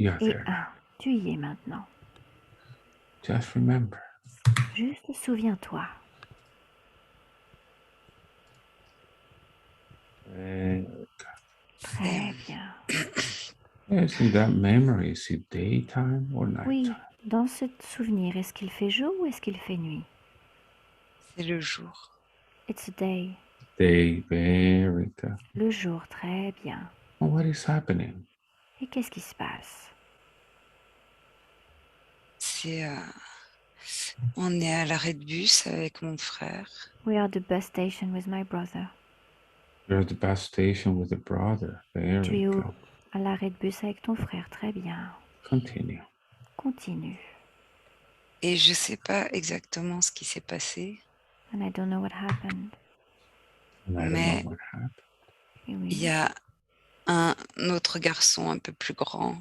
You're Et there. 1. Tu y es maintenant. Just remember. Juste souviens-toi. Très bien. Yes, in that memory, is it daytime or Oui, nighttime? dans ce souvenir, est-ce qu'il fait jour ou est-ce qu'il fait nuit? C'est le jour. It's a day. Day, very good. Le jour, très bien. And what is happening? Et qu'est-ce qui se passe? C'est, on est à l'arrêt de bus avec mon frère. We are at the bus station with my brother. You're at the bus station with a brother. Tu Very es good. à l'arrêt de bus avec ton frère, très bien. Continue. Continue. Et je sais pas exactement ce qui s'est passé, And I don't know what happened. And I don't know mais what happened. Et oui. il y a un autre garçon un peu plus grand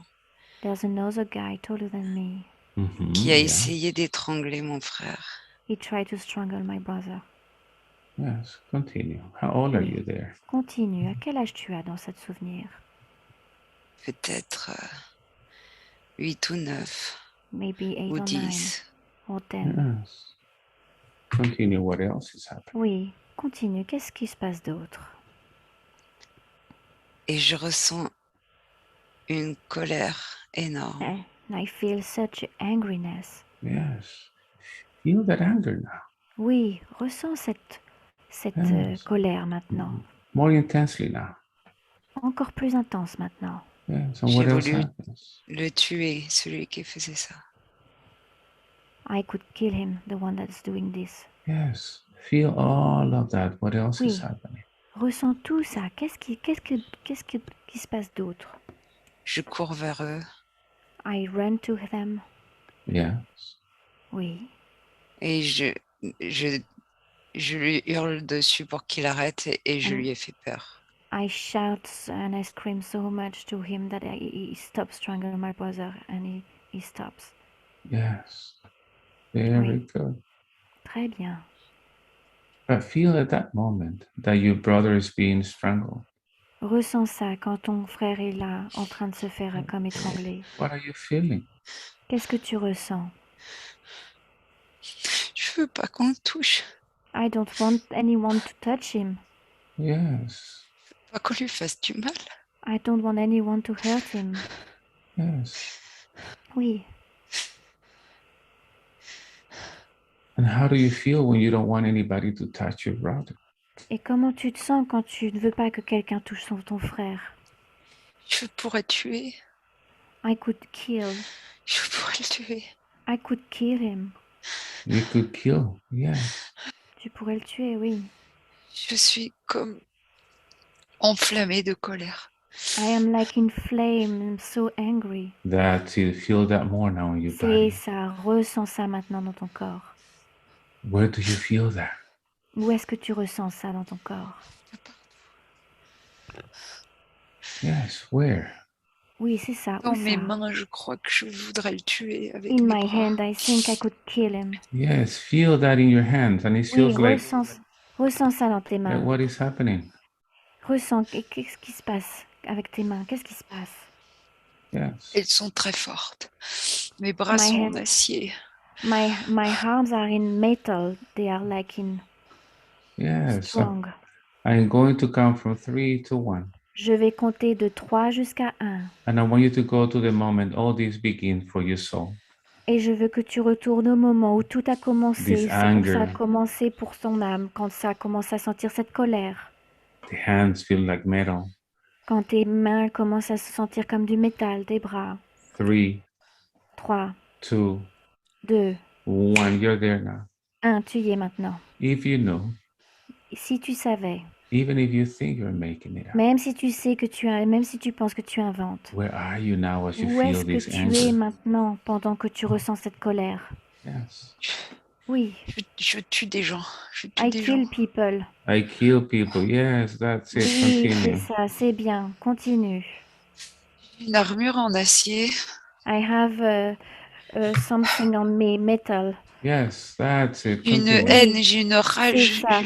There's another guy taller than me. qui a Yeah. essayé d'étrangler mon frère. He tried to strangle my brother. Yes, continue. How old are Oui. you there? Continue. À quel âge tu as dans cette souvenir? Peut-être 8 ou 9 Maybe 8 ou or 9 10. or 10. Yes. Continue. What else is happening? Oui, continue. Qu'est-ce qui se passe d'autre? Et je ressens une colère énorme. And I feel such angriness. Yes. Feel that anger now. Oui, ressens cette Yes. colère maintenant. More intensely now. Encore plus intense maintenant. Yes. And J'ai what else voulu happens? le tuer, celui qui faisait ça. I could kill him, the one that's doing this. Yes. Feel all of that. What else is Oui. happening? Ressens tout ça. Qu'est-ce qui se passe d'autre? Je cours vers eux I run to them. Yes. Oui. et je lui hurle dessus pour qu'il arrête et je lui ai fait peur. I shout and I scream so much to him that he stops strangling my brother and he stops. Yes. Very good. Très bien. But feel at that moment that your brother is being strangled. Ressens ça quand ton frère est là en train de se faire comme étrangler. What are you feeling? Qu'est-ce que tu ressens? Je veux pas qu'on le touche. I don't want anyone to touch him. Yes. Pas qu'on lui fasse du mal. I don't want anyone to hurt him. Yes. Oui. And how do you feel when you don't want anybody to touch your brother? Et comment tu te sens quand tu ne veux pas que quelqu'un touche ton frère? Je pourrais tuer. I could kill. Je pourrais le tuer. I could kill him. You could kill. Yes. Tu pourrais le tuer, oui. Je suis comme enflammée de colère. I am like in flame, I'm so angry. That you feel that more now in your C'est body. ça, ressens ça maintenant dans ton corps. Where do you feel that? Où est-ce que tu ressens ça dans ton corps? Yes, where? Oui, c'est ça. Dans où mes ça? mains, je crois que je voudrais le tuer avec In mes my bras. hand, I think I could kill him. Yes, feel that in your hands, and it Oui, feels like. ressens ça dans tes mains. What is happening? Ressens, qu'est-ce qui se passe avec tes mains? Qu'est-ce qui se passe? Yes. Elles sont très fortes. Mes bras sont en acier. My arms are in metal. They are like in Yes. strong. I'm going to count from 3 to 1. Je vais compter de 3 jusqu'à 1. And I want you to go to the moment all this begins for your soul. Et je veux que tu retournes au moment où tout a commencé, This où ça a anger. commencé pour ton âme, quand ça a commencé à sentir cette colère. The hands feel like metal. Quand tes mains commencent à se sentir comme du métal, tes bras. 3, 3, 2, 2, 1. You're there now. 1, tu y es maintenant. If you know, Si tu savais, even if you think you're making it up, même si tu sais que même si tu penses que tu inventes, where are you now as you où feel est-ce que this tu anger? es maintenant pendant que tu ressens cette colère? Yes. Oui. Je tue des gens. I kill people. I kill people. Yes, that's it. Oui, c'est Continue. ça, c'est bien. Continue. Une armure en acier. I have something on me, metal. Yes, that's it. J'ai une Continue. haine, j'ai une C'est rage. ça.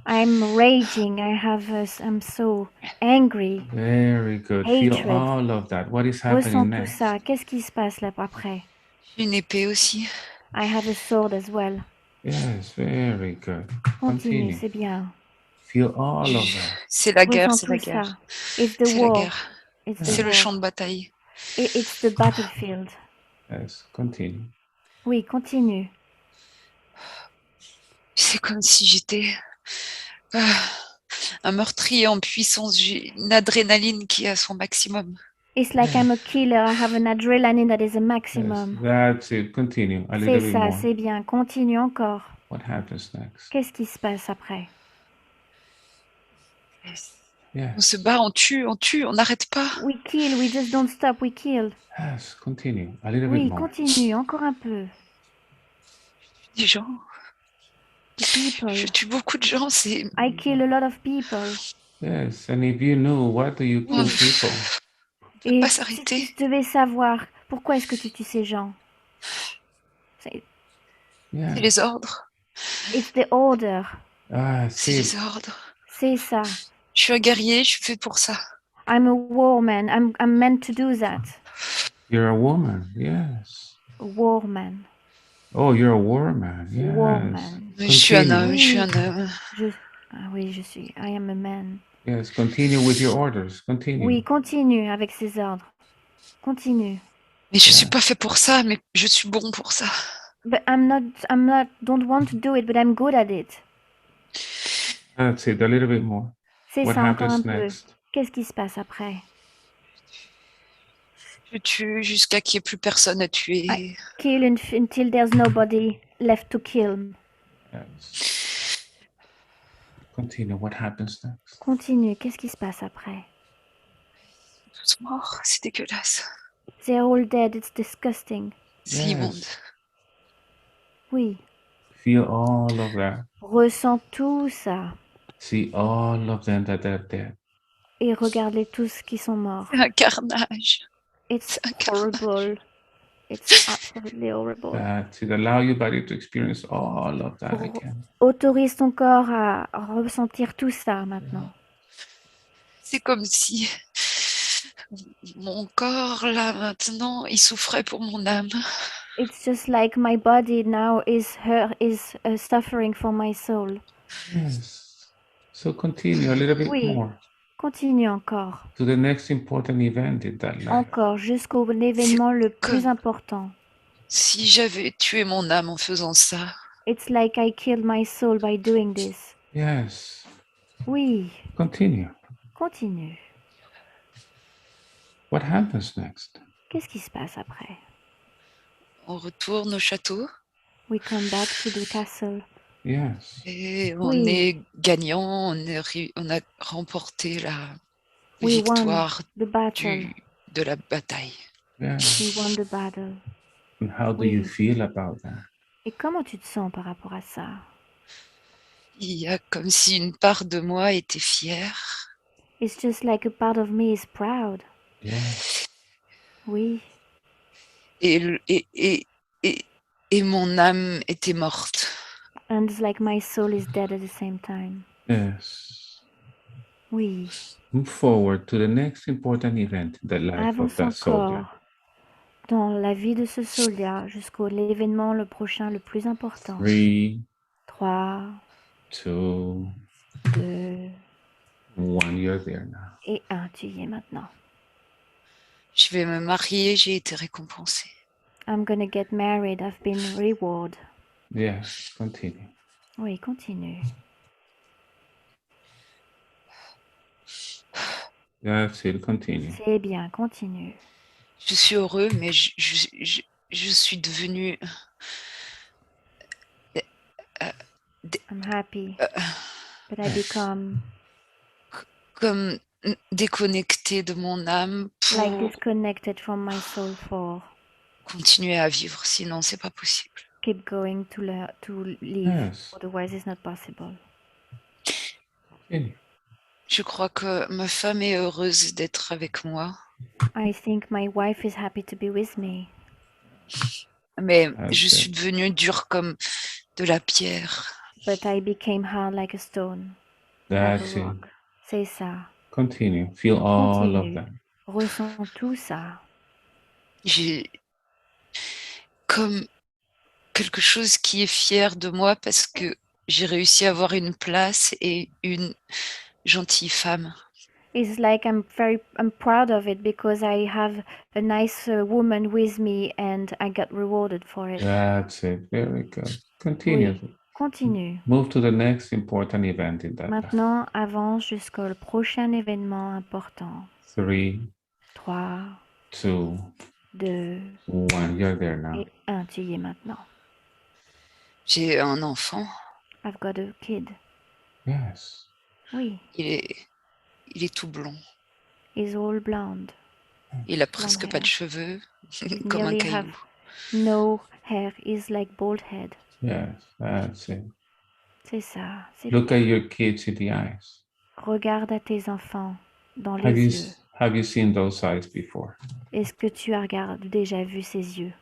I'm raging. I'm so angry. Very good. Feel Hatred. all of that. What is happening Ressens tout next? ça. Qu'est-ce qui se passe là après? J'ai une épée aussi. I have a sword as well. Yes, very good. Continue, Continue. c'est bien. Feel all of that. C'est la guerre, Ressens c'est tout la guerre. ça. It's the C'est la war. guerre. It's the C'est le war. champ de bataille. It's the battlefield. Yes, continue. Oui, continue. C'est comme si j'étais un meurtrier en puissance. J'ai une adrénaline qui est à son maximum. It's like I'm a killer. I have an adrenaline that is a Yes, maximum. that's it. Continue a C'est little bit ça, more. c'est bien. Continue encore. What happens next? Qu'est-ce qui se passe après? Yes. On se bat, on tue, on n'arrête pas. We kill, we just don't stop, we kill. Yes, continue a little bit Oui, more. continue, encore un peu. Des gens. The people. Je tue beaucoup de gens. C'est I kill a lot of people. Yes, and if you knew, why do you kill Oui. people? on ne peut Et pas si s'arrêter. tu devais savoir, pourquoi est-ce que tu tues ces gens? C'est Yeah. les ordres. It's the order. Ah, C'est see, les ordres. C'est ça. Je suis un guerrier, je suis fait pour ça. I'm a warman. I'm meant to do that. you're a woman. Yes. A warman. Oh, you're a warman. Yes. Warman. Je suis un Continue. homme, je suis Oui. un homme. Ah oui, je suis. I am a man. Yes, continue with your orders. Continue. Oui, continue avec ses ordres. Continue. Mais je Yeah. suis pas fait pour ça, mais je suis bon pour ça. But don't want to do it, but I'm good at it. That's it. A little bit more. C'est What ça encore un happens peu. next? Qu'est-ce qui se passe après? Je tue jusqu'à qu'il n'y ait plus personne à tuer. Kill until there's nobody left to kill. Yes. Continue. What happens next? Continue. Qu'est-ce qui se passe après? Tous morts, c'est dégueulasse. They're all dead. It's disgusting. C'est immonde. Oui. Feel all of that. Ressens tout ça. See all of them that are dead. Et regarde-les tous qui sont morts. C'est un carnage. It's C'est un carnage. horrible. It's absolutely horrible. That's it. Allow your body to experience all of that again. Autorise ton corps à ressentir tout ça maintenant. C'est comme si mon corps, là, maintenant, il souffrait pour mon âme. It's just like my body now is suffering for my soul. Yes. So continue a little bit Oui. more Continue encore. to the next important event in that life. Encore jusqu'au événement le plus comme- important. Si j'avais tué mon âme en faisant ça, It's like I killed my soul by doing this. Yes. Oui. Continue. Continue. What happens next? Qu'est-ce qui se passe après? on retourne au château We come back to the castle. Yes. et on Oui. est gagnant, on a remporté la We victoire won the battle. de la bataille. Yes. We won the battle. And how do you Oui. feel about that? Et comment tu te sens par rapport à ça? Il y a comme si une part de moi était fière. It's just like a part of me is proud. Yes. Oui. Et mon âme était morte. And it's like my soul is dead at the same time. Yes. Oui. Move forward to the next important event, the life of Avance that soldier. encore dans la vie de ce soldat jusqu'au l'événement le prochain le plus important. 3, 3, 2, 2 1. You're there now. et 1. Tu y es maintenant. Je vais me marier, j'ai été récompensée. I'm gonna get married. I've been rewarded. Yes. Continue. Oui, continue. That's it. Continue. C'est bien, continue. Je suis heureux, mais je suis devenue I'm happy. But I become comme déconnectée de mon âme like pour disconnected from my soul for continuer à vivre, sinon c'est pas possible. keep going to live. Yes. Otherwise it's not possible. Continue. Je crois que ma femme est heureuse d'être avec moi. I think my wife is happy to be with me. Mais je That's suis it. devenue dure comme de la pierre. But I became hard like a stone, like a That's it. rock. C'est ça. Continue. Feel all of Continue. that. Ressens tout ça. J'ai comme quelque chose qui est fier de moi parce que j'ai réussi à avoir une place et une gentille femme. It's like I'm proud of it because I have a nice woman with me and I got rewarded for it. That's it. Very good. Continue. Oui, continue. Move to the next important event in that life. Maintenant, avance jusqu'au prochain événement important. 3, 3, 2, 2 1. You're there now. et 1. Tu y es maintenant. J'ai un enfant, I've got a kid. Yes. Oui, il est tout blond. he's all blonde. Il a Blonde presque pas de hair. cheveux, He comme un nearly caillou. have no hair. He's like bald head. Yes. That's it. C'est ça. C'est Look bien. at your kids in the eyes. Regarde à tes enfants dans Have les you yeux. have you seen those eyes before? Est-ce que tu as déjà vu ses yeux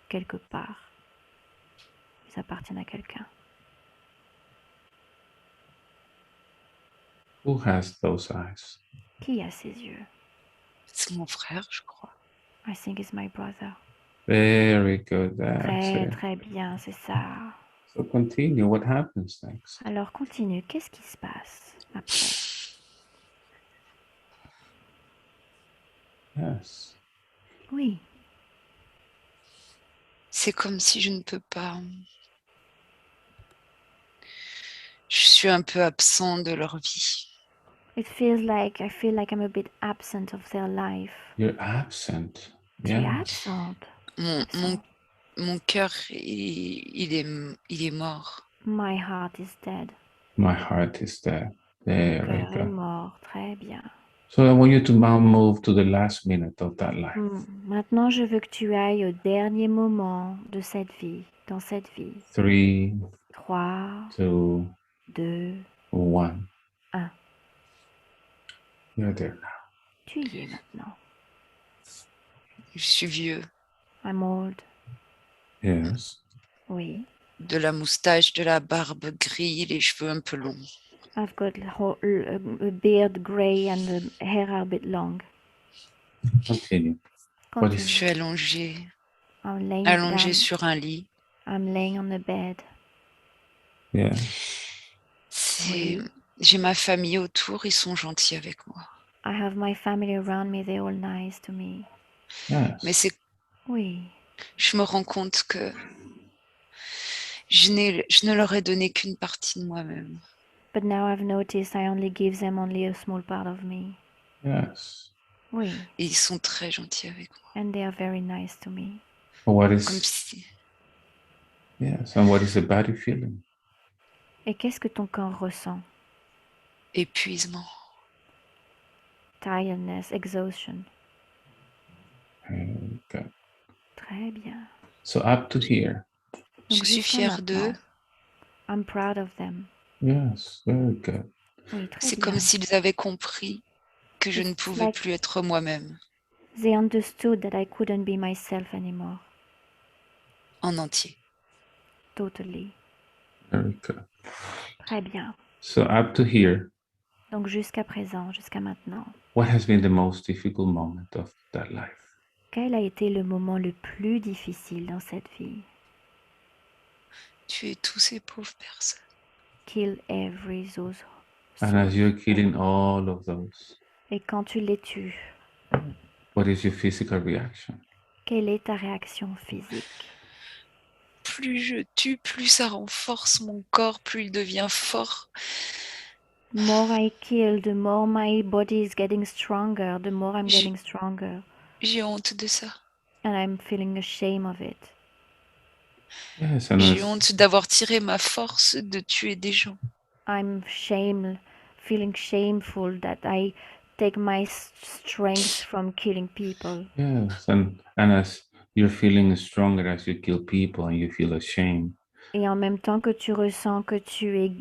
quelque part? Ils appartiennent à quelqu'un. Who has those eyes? Qui a ses yeux? C'est mon frère, je crois. I think it's my brother. Very good. That's Très, it. très bien, c'est ça. So continue. What happens next? Alors continue. Qu'est-ce qui se passe après? Yes. Oui. C'est comme si je ne peux pas. Je suis un peu absent de leur vie. It feels like I feel like I'm a bit absent of their life. You're absent. Tu es Yes. absente. Mon cœur, il est mort. My heart is dead. My heart is dead. Mon Very cœur est good. mort. Très bien. So I want you to now move to the last minute of that life. Maintenant, je veux que tu ailles au dernier moment de cette vie, dans cette vie. 3, 3, 2, 2, 1. 1. You're there now. Tu y es maintenant. Je suis vieux. I'm old. Yes. Oui. De la moustache, de la barbe grise, les cheveux un peu longs. I've got a beard gray and the hair are a bit long. Continue. What Je is suis allongée I'm laying allongée down. sur un lit. I'm laying on the bed. Yeah. C'est, Oui. j'ai ma famille autour, ils sont gentils avec moi. I have my family around me. They're all nice to me. Mais Yes. Oui. je me rends compte que je ne leur ai donné qu'une partie de moi-même. But now I've noticed I only give them only a small part of me. Yes. Oui. Et ils sont très gentils avec moi. And they are very nice to me. What Comme is si yes, and what is the body feeling? Et qu'est-ce que ton corps ressent? épuisement. Tiredness, exhaustion. Okay. Très bien. So up to here. Je Donc suis jusqu'à fière d'eux. maintenant. I'm proud of them. Yes, very good. Oui, très C'est bien. comme s'ils avaient compris que je ne It's pouvais like plus être moi-même they understood that I couldn't be myself anymore. en entier. Totally. Very good. Très bien. So up to here, Donc jusqu'à présent, jusqu'à maintenant, what has been the most difficult moment of that life? quel a été le moment le plus difficile dans cette vie? Tuer tous ces pauvres personnes. Kill every those And as souls. you're killing all of those, Et quand tu les tues, what is your physical reaction? quelle est ta réaction physique? Plus je tue, plus ça renforce mon corps, plus il devient fort. The more I kill, the more my body is getting stronger, the more I'm getting stronger. J'ai honte de ça. And I'm feeling ashamed of it. Yes, and J'ai honte d'avoir tiré ma force de tuer des gens. I'm feeling shameful that I take my strength from killing people. yes, and as you're feeling stronger as you kill people and you feel ashamed. Et en même temps que tu ressens que tu es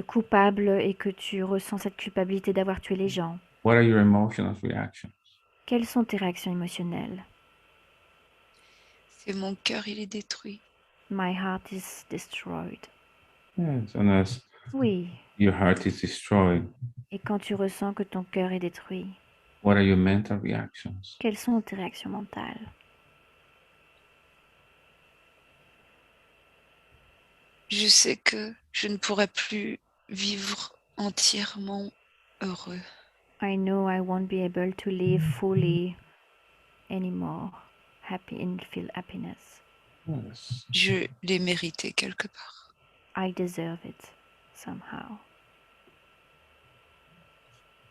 coupable et que tu ressens cette culpabilité d'avoir tué les gens, What are your emotional reactions? quelles sont tes réactions émotionnelles? C'est mon cœur, il est détruit. My heart is destroyed. Yes, and as Oui. your heart is destroyed, Et quand tu ressens que ton cœur est détruit, what are your mental reactions? quelles sont tes réactions mentales? Je sais que je ne pourrai plus vivre entièrement heureux. I know I won't be able to live fully anymore, happy and feel happiness. Yes, Je l'ai mérité quelque part. I deserve it somehow.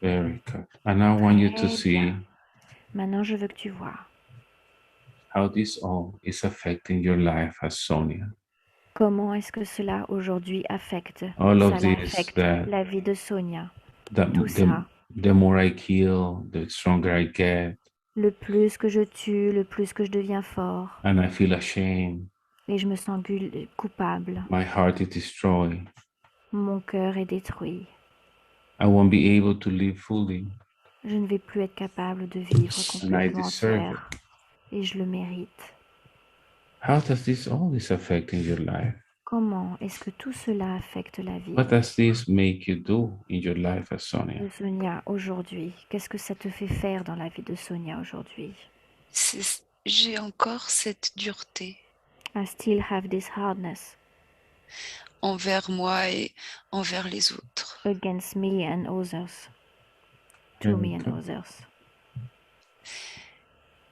very good. And I want you to Très see bien. Maintenant, je veux que tu vois how this all is affecting your life as Sonia. comment est-ce que cela aujourd'hui affecte, All of cela this affecte that la vie de Sonia. the, Tout the, ça. the more I kill, the stronger I get, Le plus que je tue, le plus que je deviens fort. and I feel ashamed. Et je me sens coupable. My heart is destroyed. Mon cœur est détruit. I won't be able to live fully, Je ne vais plus être capable de vivre and I complètement deserve it. entière. Et je le mérite. How does this all this affecting your life? Comment est-ce que tout cela affecte la vie What does this make you do in your life as de Sonia? Sonia aujourd'hui? Qu'est-ce que ça te fait faire dans la vie de Sonia aujourd'hui? J'ai encore cette dureté I still have this hardness envers moi et envers les autres. against me and others. To me and others.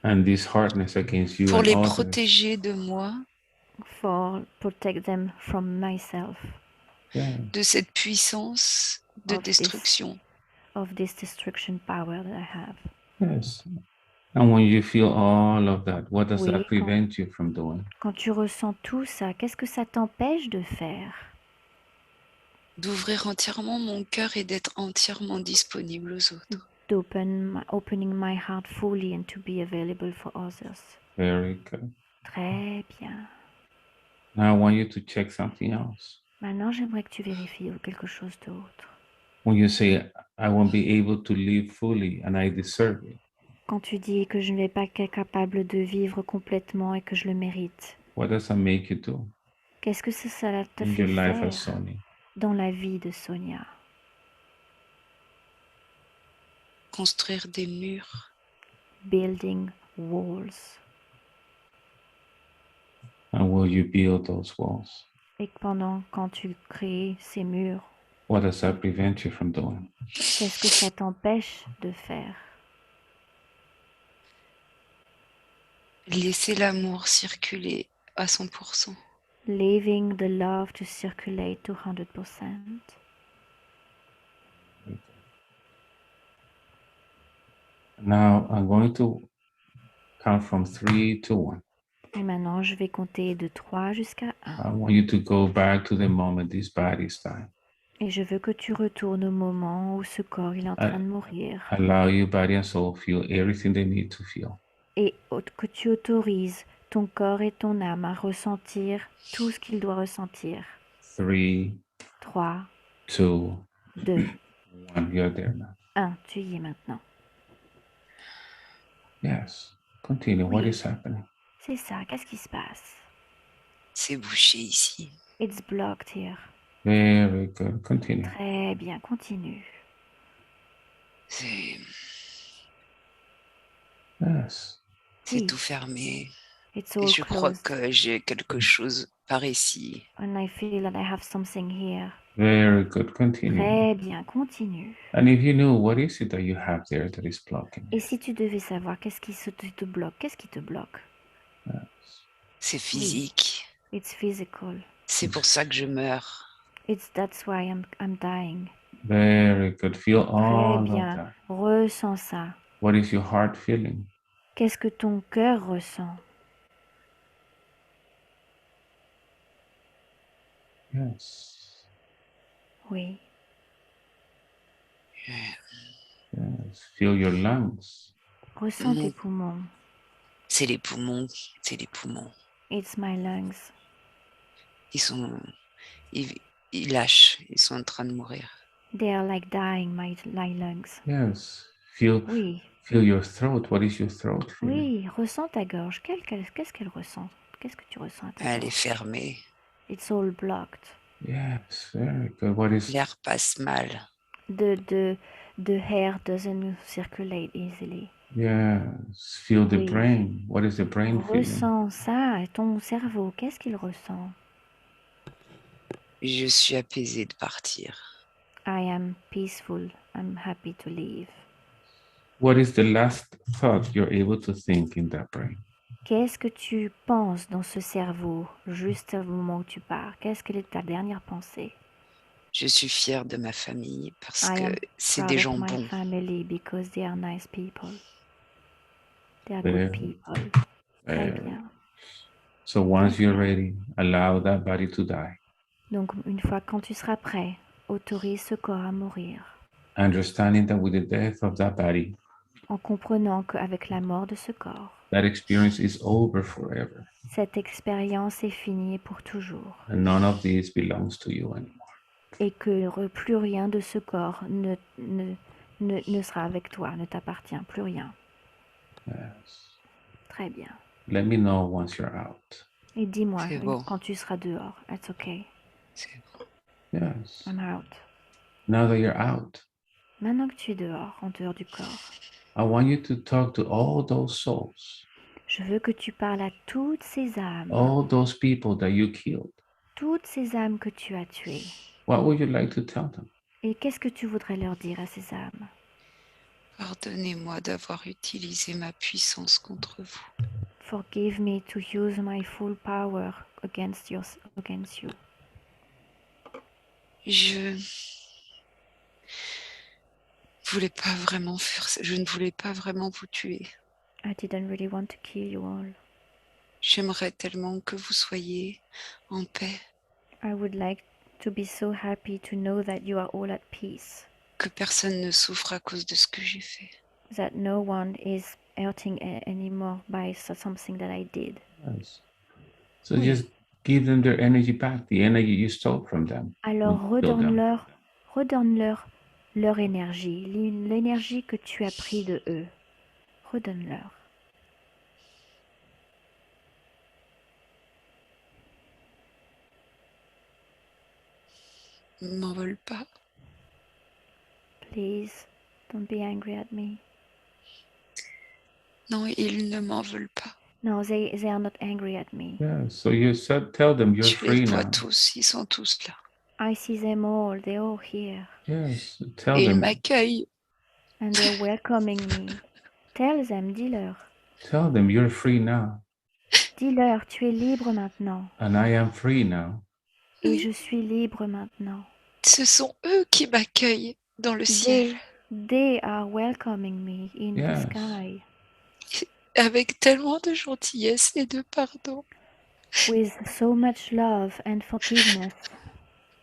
And this hardness against you Pour and les others. protéger de moi, For protect them from myself. Yeah. de cette puissance de Of destruction. Of this destruction power that I have. Yes. And when you feel all of that, what does Oui, that prevent you from doing? Quand tu ressens tout ça, qu'est-ce que ça t'empêche de faire? D'ouvrir entièrement mon cœur et d'être entièrement disponible aux autres. Opening my heart fully and to be available for others. Very good. Très bien. Now I want you to check something else. Maintenant, j'aimerais que tu vérifies quelque chose d'autre. When you say, I won't be able to live fully and I deserve it, Quand tu dis que je ne vais pas être capable de vivre complètement et que je le mérite, what does that make you do qu'est-ce que ça te in fait your life as faire Sonia? dans la vie de Sonia? Construire des murs. Building walls. And will you build those walls? Et quand tu crées ces murs, What does that prevent you from doing? qu'est-ce que ça t'empêche de faire? Laisser l'amour circuler à 100%. Leaving the love to circulate to 100%. Now I'm going to count from 3 to 1. Et maintenant, je vais compter de 3 jusqu'à 1. I want you to go back to the moment this body is dying. Et je veux que tu retournes au moment où ce corps il est en train de mourir. Allow your body and soul feel everything they need to feel. Et que tu autorises ton corps et ton âme à ressentir tout ce qu'il doit ressentir. 3, 3, 2, 2, 1. You're there now. 1. Tu y es maintenant. Yes. Continue. Oui. What is happening? C'est ça. Qu'est-ce qui se passe? C'est bouché ici. It's blocked here. Very good. Continue. Très bien. Continue. C'est Yes. Oui. tout fermé. It's Et all je crois closed. que j'ai quelque chose par ici. And I feel that I have something here. Very good. Continue. Très bien. Continue. And if you knew, what is it that you have there that is blocking Et you? si tu devais savoir qu'est-ce qui te bloque? Qu'est-ce qui te bloque? Yes. C'est physique. It's physical. C'est pour ça que je meurs. That's why I'm dying. Very good. Feel Très all of bien. that. Ressens ça. What is your heart feeling? Qu'est-ce que ton cœur ressent? Yes. Oui. Yes. Feel your lungs. Ressens tes Mon- poumons. C'est les poumons. C'est les poumons. It's my lungs. Ils lâchent. Ils sont en train de mourir. They are like dying, my lungs. Yes. Feel Oui. Feel your throat. What is your throat feeling? Oui, ressens ta gorge. Qu'est-ce qu'elle ressent? Qu'est-ce que tu ressens à ta Elle est gorge? fermée. It's all blocked. Yes, very good. What is L'air passe mal. The hair doesn't circulate easily. yes? Feel the Oui. brain. What is the brain feeling? Ressens ça. Et ton cerveau, qu'est-ce qu'il ressent? Je suis apaisée de partir. I am peaceful. I'm happy to leave. What is the last thought you're able to think in that brain? Qu'est-ce que tu penses dans ce cerveau juste au moment où tu pars? Qu'est-ce que est ta dernière pensée? Je suis fière de ma famille parce I que am c'est proud des of gens my bons. family because they are nice people. They are good Very, people. Très very. bien. So once you're ready, allow that body to die. Donc une fois quand tu seras prêt, autorise ce corps à mourir. Understanding that with the death of that body, En comprenant qu'avec la mort de ce corps, that experience is over forever. cette expérience est finie pour toujours. And none of this belongs to you anymore. Et que plus rien de ce corps ne sera avec toi, ne t'appartient, plus rien. Yes. Très bien. Let me know once you're out. Et dis-moi C'est bon. quand tu seras dehors. It's okay. C'est bon. Yes. I'm out. Now that you're out, Maintenant que tu es dehors, en dehors du corps, I want you to talk to all those souls, je veux que tu parles à toutes ces âmes, all those people that you killed. toutes ces âmes que tu as tuées. What would you like to tell them? Et qu'est-ce que tu voudrais leur dire à ces âmes? Pardonnez-moi d'avoir utilisé ma puissance contre vous. Forgive me to use my full power against you. Je voulais pas vraiment faire ça. Je ne voulais pas vraiment vous tuer. I didn't really want to kill you all. J'aimerais tellement que vous soyez en paix, I would like to be so happy to know that you are all at peace, que personne ne souffre à cause de ce que j'ai fait. that no one is hurting anymore by something that I did. Yes. So Oui. just give them their energy back, the energy you stole from them. Alors when you killed them. redonne-leur leur énergie, l'énergie que tu as pris de eux. Redonne-leur. Ne m'en veulent pas. Please, don't be angry at me. Non, ils ne m'en veulent pas. No, they are not angry at me. Yeah. So you said, tell them you're Je les free vois now. tous, ils sont tous là. I see them all, they're all here. Yes. Tell Et ils them. m'accueillent. And they're welcoming me. Tell them, dis-leur. Tell them you're free now. Dis-leur, tu es libre maintenant. And I am free now. Et Oui. je suis libre maintenant. Ce sont eux qui m'accueillent dans le ciel. They are welcoming me in the Yes. sky. Avec tellement de gentillesse et de pardon. With so much love and forgiveness.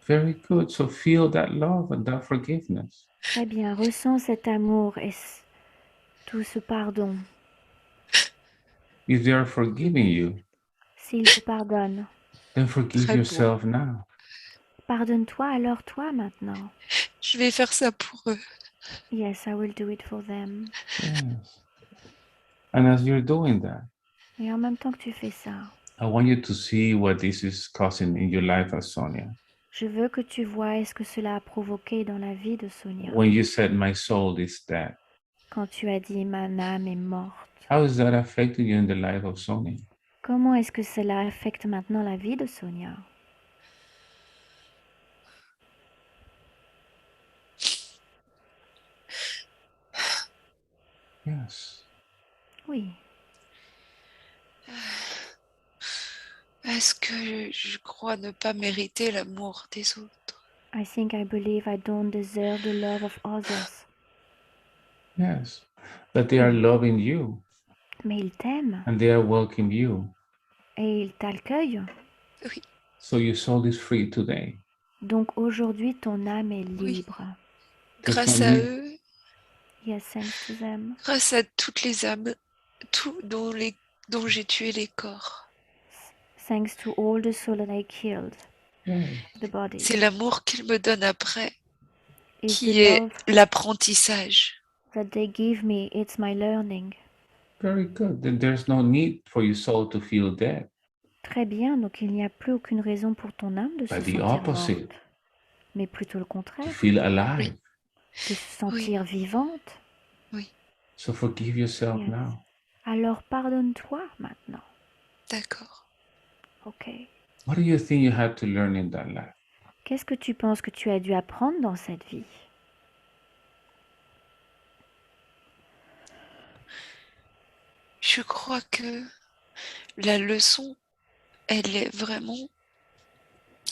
Very good. So feel that love and that forgiveness. Très bien, ressens cet amour et tout ce pardon. If they are forgiving you, S'ils te pardonnent, then forgive Très beau. yourself now. pardonne-toi alors toi maintenant. Je vais faire ça pour eux. Yes, I will do it for them. Yes. And as you're doing that, Et en même temps que tu fais ça, I want you to see what this is causing in your life as Sonia. je veux que tu vois ce que cela a provoqué dans la vie de Sonia. When you said my soul is dead, Quand tu as dit ma âme est morte, how is that affecting you in the life of Sonia? comment est-ce que cela affecte maintenant la vie de Sonia? Yes. Oui. Est-ce que je crois ne pas mériter l'amour des autres? I believe I don't deserve the love of others. Yes. That they are loving you Mais ils t'aiment and they are welcoming you. et ils t'accueillent. Oui. So your soul is free today. Donc aujourd'hui, ton âme est Oui. libre. Grâce à eux, Yes, thanks to them. grâce à toutes les âmes dont j'ai tué les corps. Thanks to all the souls that I killed, Yes. the bodies. C'est l'amour qu'ils me donnent après It's qui the est love, l'apprentissage. that they give me, it's my learning. Very good. Then there's no need for your soul to feel dead. Très bien, donc il n'y a plus aucune raison pour ton âme de se But the sentir opposite, morte, mais plutôt le to contraire, feel alive. de se Oui, sentir vivante. oui, So forgive yourself Yes. now. Alors pardonne-toi maintenant. d'accord. Ok. What do you think you had to learn in that life? Qu'est-ce que tu penses que tu as dû apprendre dans cette vie? Je crois que la leçon, elle est vraiment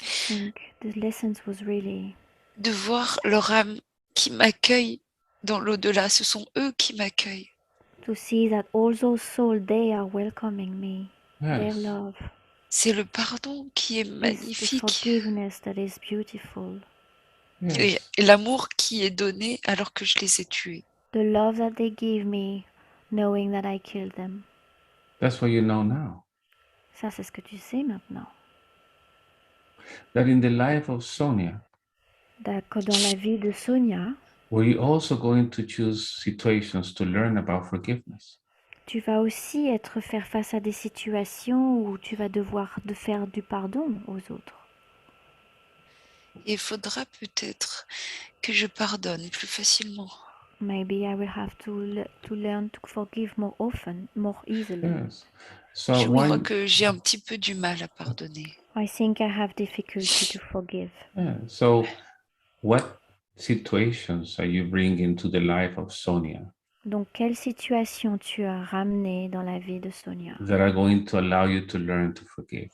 I think the lessons was really de voir leur âme qui m'accueille dans l'au-delà. Ce sont eux qui m'accueillent. to see that all those souls, they are welcoming me. Their Yes. love C'est le pardon qui est is the magnifique forgiveness that is beautiful. et Yes. l'amour qui est donné alors que je les ai tués. The love that they give me, knowing that I killed them. That's what you know now. Ça, c'est ce que tu sais maintenant. That in the life of Sonia, Que dans la vie de Sonia, were you also going to choose situations to learn about forgiveness? tu vas aussi faire face à des situations où tu vas devoir faire du pardon aux autres. Et il faudra peut-être que je pardonne plus facilement. Maybe I will have to learn to forgive more often, more easily. Yes. So Je crois one, que j'ai un petit peu du mal à pardonner. I think I have difficulty to forgive. yeah. So what situations are you bringing to the life of Sonia Donc, quelle situation tu as ramené dans la vie de Sonia that are going to allow you to learn to forgive?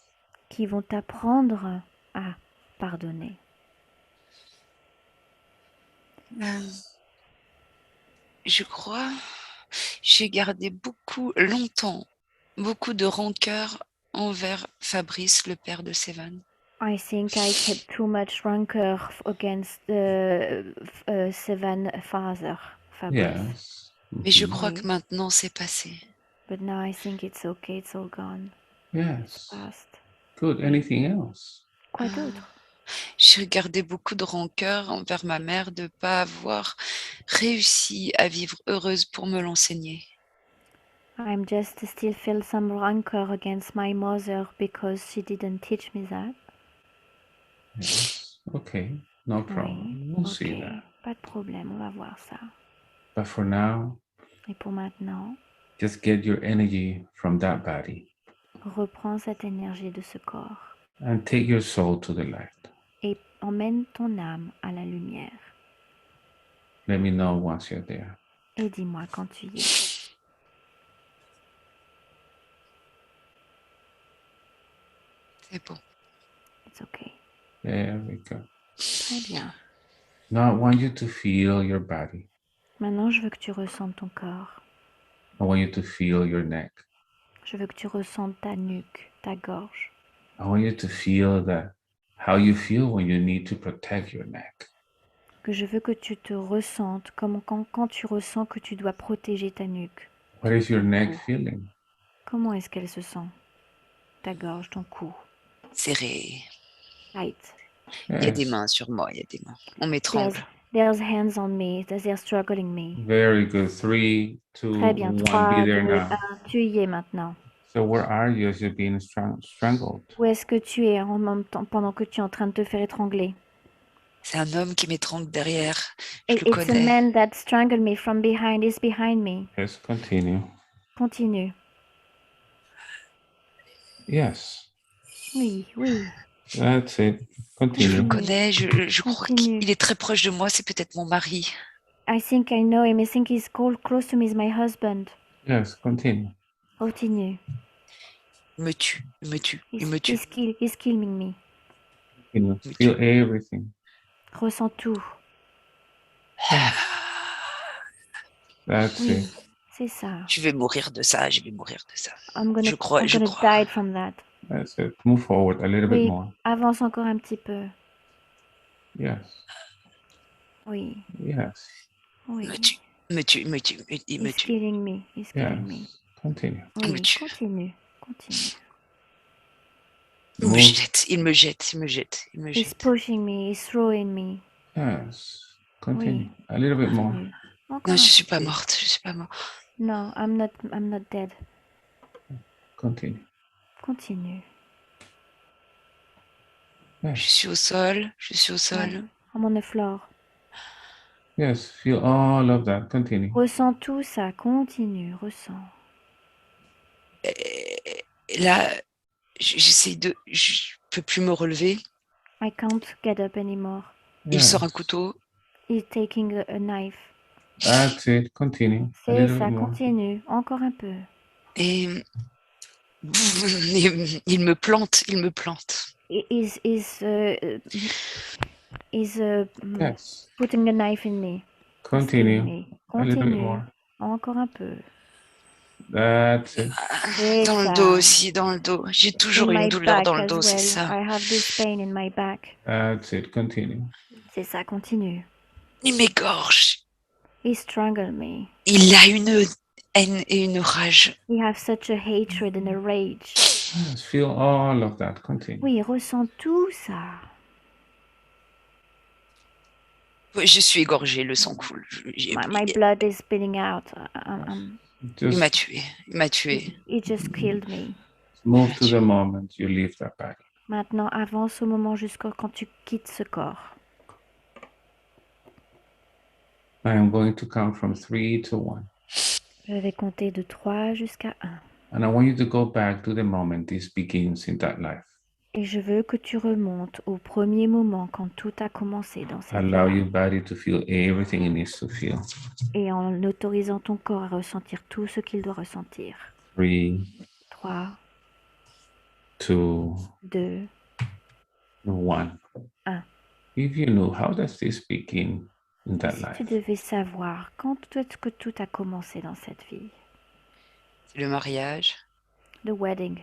qui vont t'apprendre à pardonner? Je crois, j'ai gardé longtemps, beaucoup de rancœur envers Fabrice, le père de Sévan. I think I kept too much rancor against Sevan father, Fabrice. Yes. Mais je Mhm. crois Oui. que maintenant c'est passé. But now I think it's okay, it's all gone. It's Yes. past. Good. Anything else? Quoi d'autre? J'ai gardé beaucoup de rancœur envers ma mère de ne pas avoir réussi à vivre heureuse pour me l'enseigner. I'm just still feel some rancor against my mother because she didn't teach me that. Yes. Okay. No problem. Oui, We'll ok, see that. pas de problème, on va voir ça. But for now, Et pour maintenant, just get your energy from that body reprends cette énergie de ce corps and take your soul to the light. et emmène ton âme à la lumière. Let me know once you're there. Et dis-moi quand tu y es. C'est bon. It's okay. There we go. Très bien. Now I want you to feel your body. Maintenant, je veux que tu ressentes ton corps. I want you to feel your neck. Je veux que tu ressentes ta nuque, ta gorge. I want you to feel that how you feel when you need to protect your neck. Que je veux que tu te ressentes comme quand tu ressens que tu dois protéger ta nuque. What is your ton neck cou. feeling? Comment est-ce qu'elle se sent? Ta gorge, ton cou. Serré. Tight. Il y a des Yes. mains sur moi, il y a des mains. On m'étrangle. There's hands on me. They're struggling me. Very good. 3, 2, Très bien. 1. Be 3, there 2, now. 1. Tu y es maintenant. So where are you as you're being strangled? Où est-ce que tu es en même temps pendant que tu es en train de te faire étrangler? C'est un homme qui m'étrangle derrière. Je le It's a connais. man that strangled me from behind. He's behind me. Yes, continue. Continue. Yes. Oui, oui. That's it. Je le Continue. connais, je crois Continue. qu'il est très proche de moi, c'est peut-être mon mari. I think I know him. I think he's close to me. He's my husband. Yes, continue. Continue. Il me tue, il me tue, il me tue. He's killing me. Continue. Il me Feel tue. everything. Ressens tout. That's Oui, it. c'est ça. Je vais mourir de ça, je vais mourir de ça. I'm Je crois. gonna die from that. That's it. Move forward a little bit Oui, more. avance encore un petit peu. Yes. Oui, Yes. Il oui. me tue, il me tue, il me tue, il me He's tue. killing me. He's killing me. Yes. Continue. Il me Oui, tue. continue. Continue. Il me Move. jette, il me jette, il me jette, il me He's jette. pushing me. He's throwing me. Yes. Oui, Continue. A little bit more. continue. Encore Non, un je suis peu pas plus. morte, je suis pas morte. No, I'm not dead. Continue. Continue. Je Yes. suis au sol, je suis au sol. Ouais. I'm on the floor. Yes. Feel all of that. Continue. Ressens tout ça. Continue. Ressens. Et là, j'essaye de... Je peux plus me relever. I can't get up anymore. Il sort un Yes. couteau. He's taking a knife. That's it. Continue. A C'est little bit ça. more. Continue. Encore un peu. Et il me plante, il me plante. He's Yes. putting a knife in me. He's killing Continue. me. A little bit Continue. more. Encore un peu. That's it. C'est Dans le dos ça. aussi, dans le dos. J'ai toujours In une my douleur dans back le as dos, c'est well. ça. I have this pain in my back. That's it. Continue. C'est ça. Continue. Il m'égorge. He strangled me. Il a une haine et une rage. He has such a hatred and a rage. Yes. Feel all of that. Continue. Oui, ressens tout ça. Je suis égorgée, le sang coule. My blood is spilling out. Il m'a Just tué, il m'a tué. He just killed me. move to the moment you leave that body. Maintenant, avance au moment jusqu'à quand tu quittes ce corps. I am going to count from 3 to 1. Je vais compter de 3 jusqu'à 1. And I want you to go back to the moment this begins in that life. Et je veux que tu remontes au premier moment quand tout a commencé dans cette Allow vie. your body to feel everything it needs to feel. Et en autorisant ton corps à ressentir tout ce qu'il doit ressentir. 3, 3, 2, 2, 1. 1. If you know, how does this begin in that Si life? tu devais savoir quand est-ce que tout a commencé dans cette vie. Le mariage, The wedding.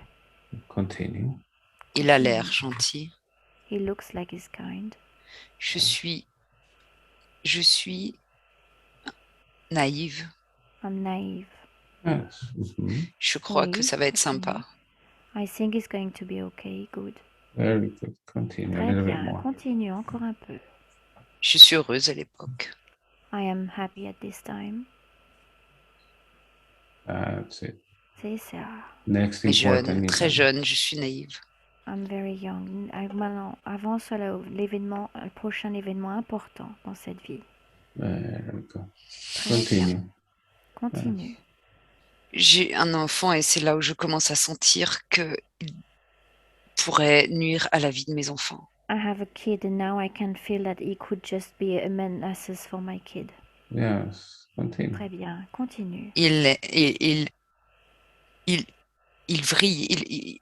Continue. il a l'air gentil. He looks like he's kind. Je suis naïve. I'm naive. Yes. Je crois Oui, que ça va être continue. sympa. I think it's going to be okay, good. Very good. Continue a Très little bit bien, more. continue encore un peu. Je suis heureuse à l'époque. I am happy at this time. That's it. C'est ça. Next important Jeune, très event. jeune, je suis naïve. I'm very young. Maintenant, avance l'événement, le prochain événement important dans cette vie. Very good. Très Continue. bien. Continue. J'ai un enfant et c'est là où je commence à sentir qu'il pourrait nuire à la vie de mes enfants. I have a kid and now I can feel that he could just be a menace for my kid. Yes. Continue. Très bien, continue. Il vrille,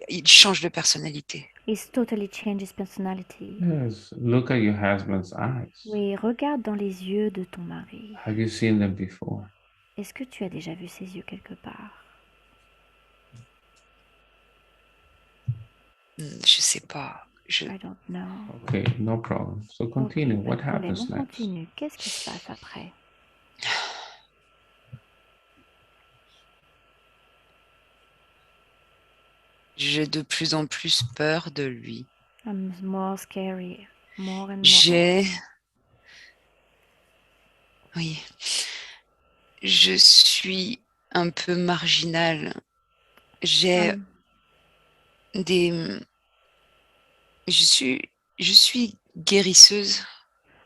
il change de personnalité. He's totally changed his personality. Yes. Look at your husband's eyes. Oui, regarde dans les yeux de ton mari. Have you seen them before? Est-ce que tu as déjà vu ses yeux quelque part? Je sais pas. I don't know. Okay, no problem. So continue. Ok, pas What de problème, happens on next? continue. Qu'est-ce qui se passe après? J'ai de plus en plus peur de lui. I'm more scary, more and more. J'ai... Oui. Je suis un peu marginale. J'ai des... Je suis guérisseuse.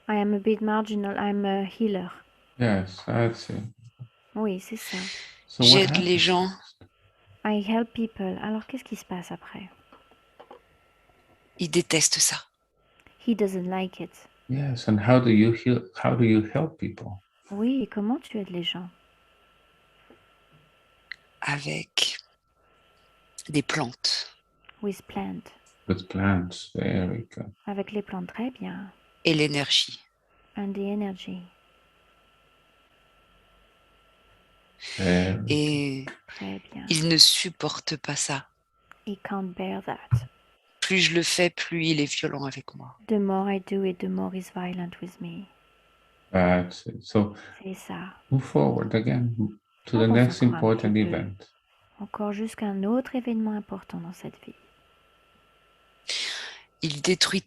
I am a bit marginal, I'm a healer. Yes, that's it. Oui, c'est ça. So what J'aide les happens? gens. I help people. Alors, qu'est-ce qui se passe après? Ils détestent ça. He doesn't like it. Yes, and how do you heal? How do you help people? Oui, et comment tu aides les gens? Avec des plantes With plant. With plants. Very good. Avec les plantes, très bien. et l'énergie. And the energy. Very Et Très bien. il ne supporte pas ça. He can't bear that. Plus je le fais, plus il est violent avec moi. The more I do it, the more he's violent with me. That's it. So C'est ça. move forward again to the Avance next encore un important petit peu. event. Encore jusqu'à un autre événement important dans cette vie. Il détruit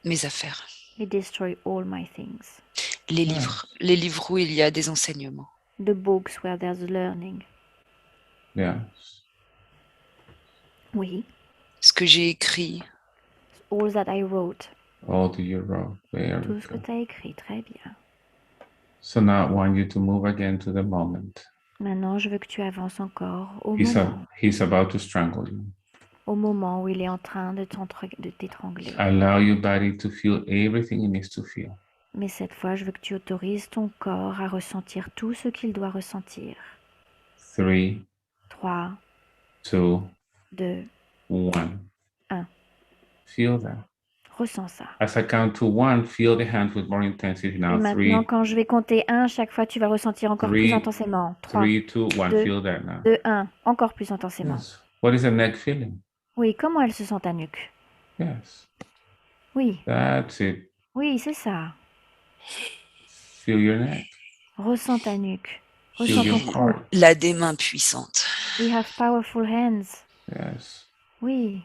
mes affaires. He destroy all my things. les Yes. livres où il y a des enseignements. The books where there's learning. Yes. Oui. Ce que j'ai écrit, All that I wrote. All to your road. Very Tout ce que good. tu as écrit, très bien. So now I want you to move again to the moment. Maintenant, je veux que tu avances encore He's about to strangle you. au moment où il est en train de t'étrangler. Allow your body to feel everything it needs to feel. Mais cette fois, je veux que tu autorises ton corps à ressentir tout ce qu'il doit ressentir. 3, 3, 2, 2, 1. 1. Feel that. Ressens ça. As I count to 1, feel the hands with more intensity. Et Now, maintenant, 3, quand je vais compter 1, chaque fois, tu vas ressentir encore plus 3, intensément. 3, 3, 2, 1. 2, Feel that now. 2, 1. Encore plus intensément. Yes. What is the neck feeling? Oui, comment elle se sent ta nuque? Yes. Oui, That's it. oui, c'est ça. Feel your neck. Ressens ta nuque. Feel Ressens your ton cou. heart. il a des mains puissantes. We have powerful hands. Yes. Oui,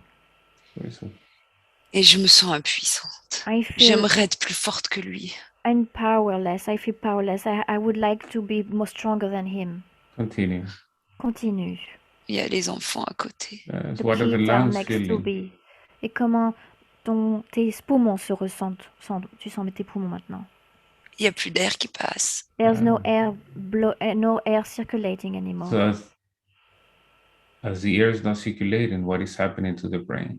Et je me sens impuissante. I feel J'aimerais être plus forte que lui. I'm powerless. I feel powerless. I would like to be more stronger than him. Continue. Continue. Il y a les enfants à côté. Yes. The What are the kids are lungs next to feeling? be. Et comment tes poumons se ressentent? Tu sens tes poumons maintenant. Il n'y a plus d'air qui passe. There's no air circulating anymore. So as the air is not circulating, what is happening to the brain?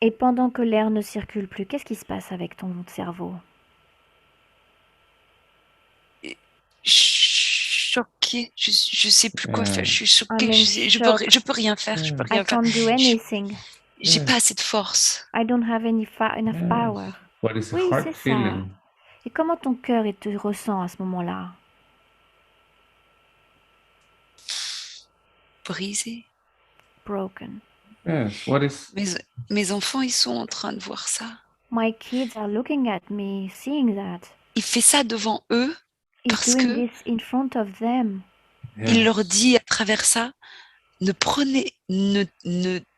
Et pendant que l'air ne circule plus, qu'est-ce qui se passe avec ton cerveau? Choquée. Je sais plus quoi faire. Je suis choquée. I'm in shock. Je peux rien faire. Je peux I rien faire. can't do anything. J'ai pas assez de force. I don't have enough power. What is the Oui, heart c'est ça. feeling? Et comment ton cœur te ressent à ce moment-là? Brisé. Broken. Yes. What is Mes enfants, ils sont en train de voir ça. My kids are looking at me, seeing that. Il fait ça devant eux He's parce doing que this in front of them. il leur dit à travers ça, ne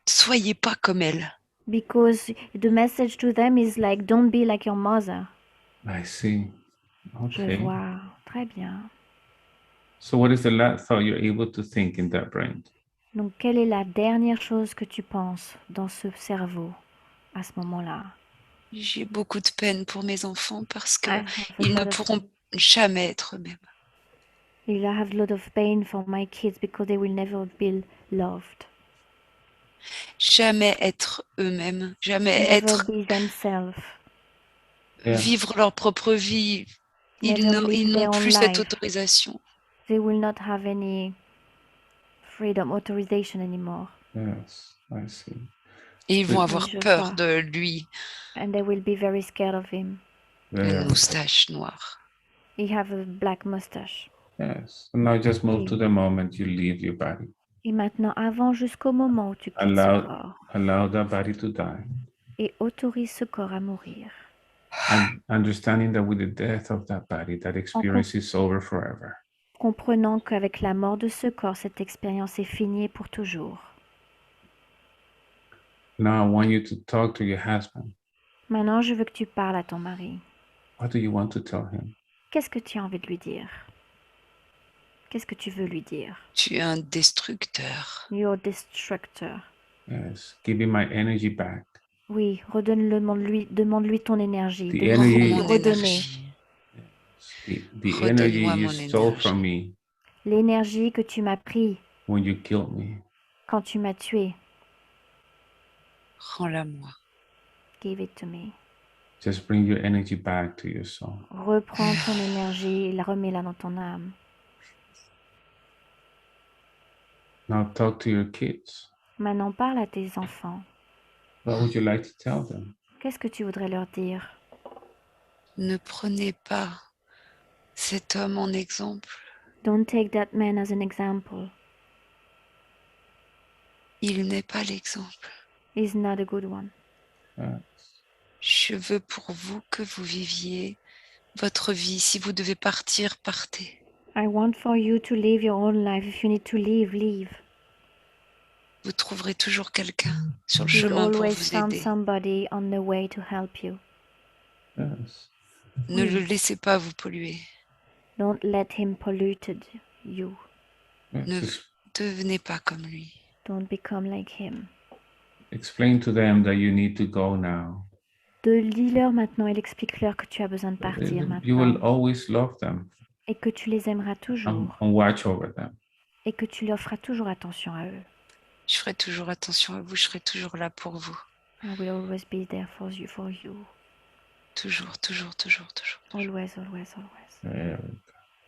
soyez pas comme elle. Because the message to them is like, don't be like your mother. I see. Okay. Je vois. Très bien. So what is the last thought you're able to think in that brain? Donc, quelle est la dernière chose que tu penses dans ce cerveau à ce moment-là? J'ai beaucoup de peine pour mes enfants parce que I have a ils ne lot of- pourront jamais être eux-mêmes. I have a lot of pain for my kids because they will never be loved. Jamais être eux-mêmes, jamais Never être be themselves. Yeah. vivre leur propre vie. Ils Never live n'ont their own plus cette life. autorisation. They will not have any freedom, authorization anymore. Yes, I see. Et ils vont Oui, avoir je peur vois. de lui, And they will be very scared of him. Very une moustache noire. He have a black mustache. Yes. And now just move Oui. to the moment you leave your body. Et maintenant, avant jusqu'au moment où tu quittes ce corps. Allow that body to die. Et autorise ce corps à mourir. And understanding that with the death of that body, that experience is over forever. Comprenant qu'avec la mort de ce corps, cette expérience est finie pour toujours. Now I want you to talk to your husband. Maintenant, je veux que tu parles à ton mari. What do you want to tell him? Qu'est-ce que tu as envie de lui dire? Qu'est-ce que tu veux lui dire? Tu es un destructeur. You're destructor. Yes. Give me my energy back. Oui, demande-lui ton énergie. The Demande-lui de energy- lui Mon redonner. énergie. The energy Redonne-moi you mon stole énergie. from me L'énergie que tu m'as pris when you killed me. quand tu m'as tué. Rends-la-moi. Give it to me. Just bring your energy back to your soul. Reprends ton énergie et remets-la dans ton âme. Now talk to your kids. Maintenant, parle à tes enfants. What would you like to tell them? Qu'est-ce que tu voudrais leur dire? Ne prenez pas cet homme en exemple. Don't take that man as an example. Il n'est pas l'exemple. He's not a good one. Je veux pour vous que vous viviez votre vie. Si vous devez partir, partez. I want for you to live your own life. If you need to leave, leave. Vous trouverez toujours quelqu'un sur le You'll chemin pour always vous find aider. somebody on the way to help you. Yes. Ne Oui. le laissez pas vous polluer. Don't let him pollute you. Ne Just devenez pas comme lui. Don't become like him. explain to them that you need to go now. Dis-leur maintenant, il explique-leur que tu as besoin de partir You will maintenant always love them et que tu les aimeras toujours and watch over them. et que tu leur feras toujours attention à eux. Je ferai toujours attention à vous, je serai toujours là pour vous. I will always be there for you. Toujours, toujours, toujours, toujours. Always, always, always. Very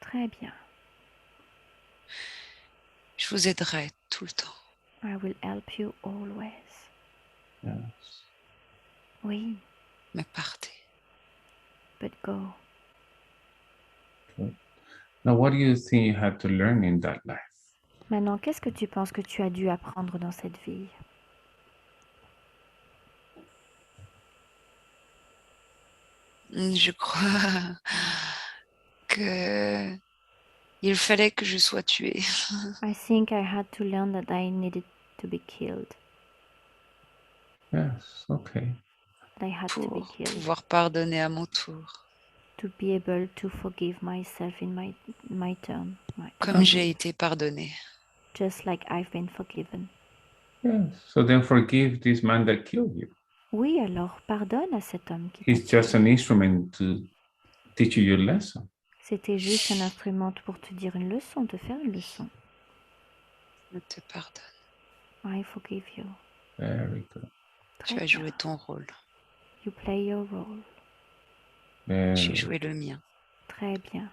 Très bien. Je vous aiderai tout le temps. I will help you always. yes. Oui, Mais partez. but go. Now, what do you think you had to learn in that life? Maintenant, qu'est-ce que tu penses que tu as dû apprendre dans cette vie? Je crois que il fallait que je sois tuée. I think I had to learn that I needed to be killed. Yes, okay. That I had to be Pour killed. pouvoir pardonner à mon tour. To be able to forgive myself in my turn. Comme j'ai été pardonnée. Just like I've been forgiven. Yes. So then forgive this man that killed you. Oui, alors pardonne à cet homme qui t'a He's just tué. an instrument to teach you your lesson. C'était juste un instrument pour te dire une leçon, te faire une leçon. Je te pardonne. I forgive you. Very good. Très Tu as bien. joué ton rôle. You play your role. J'ai Very joué le mien. Très bien.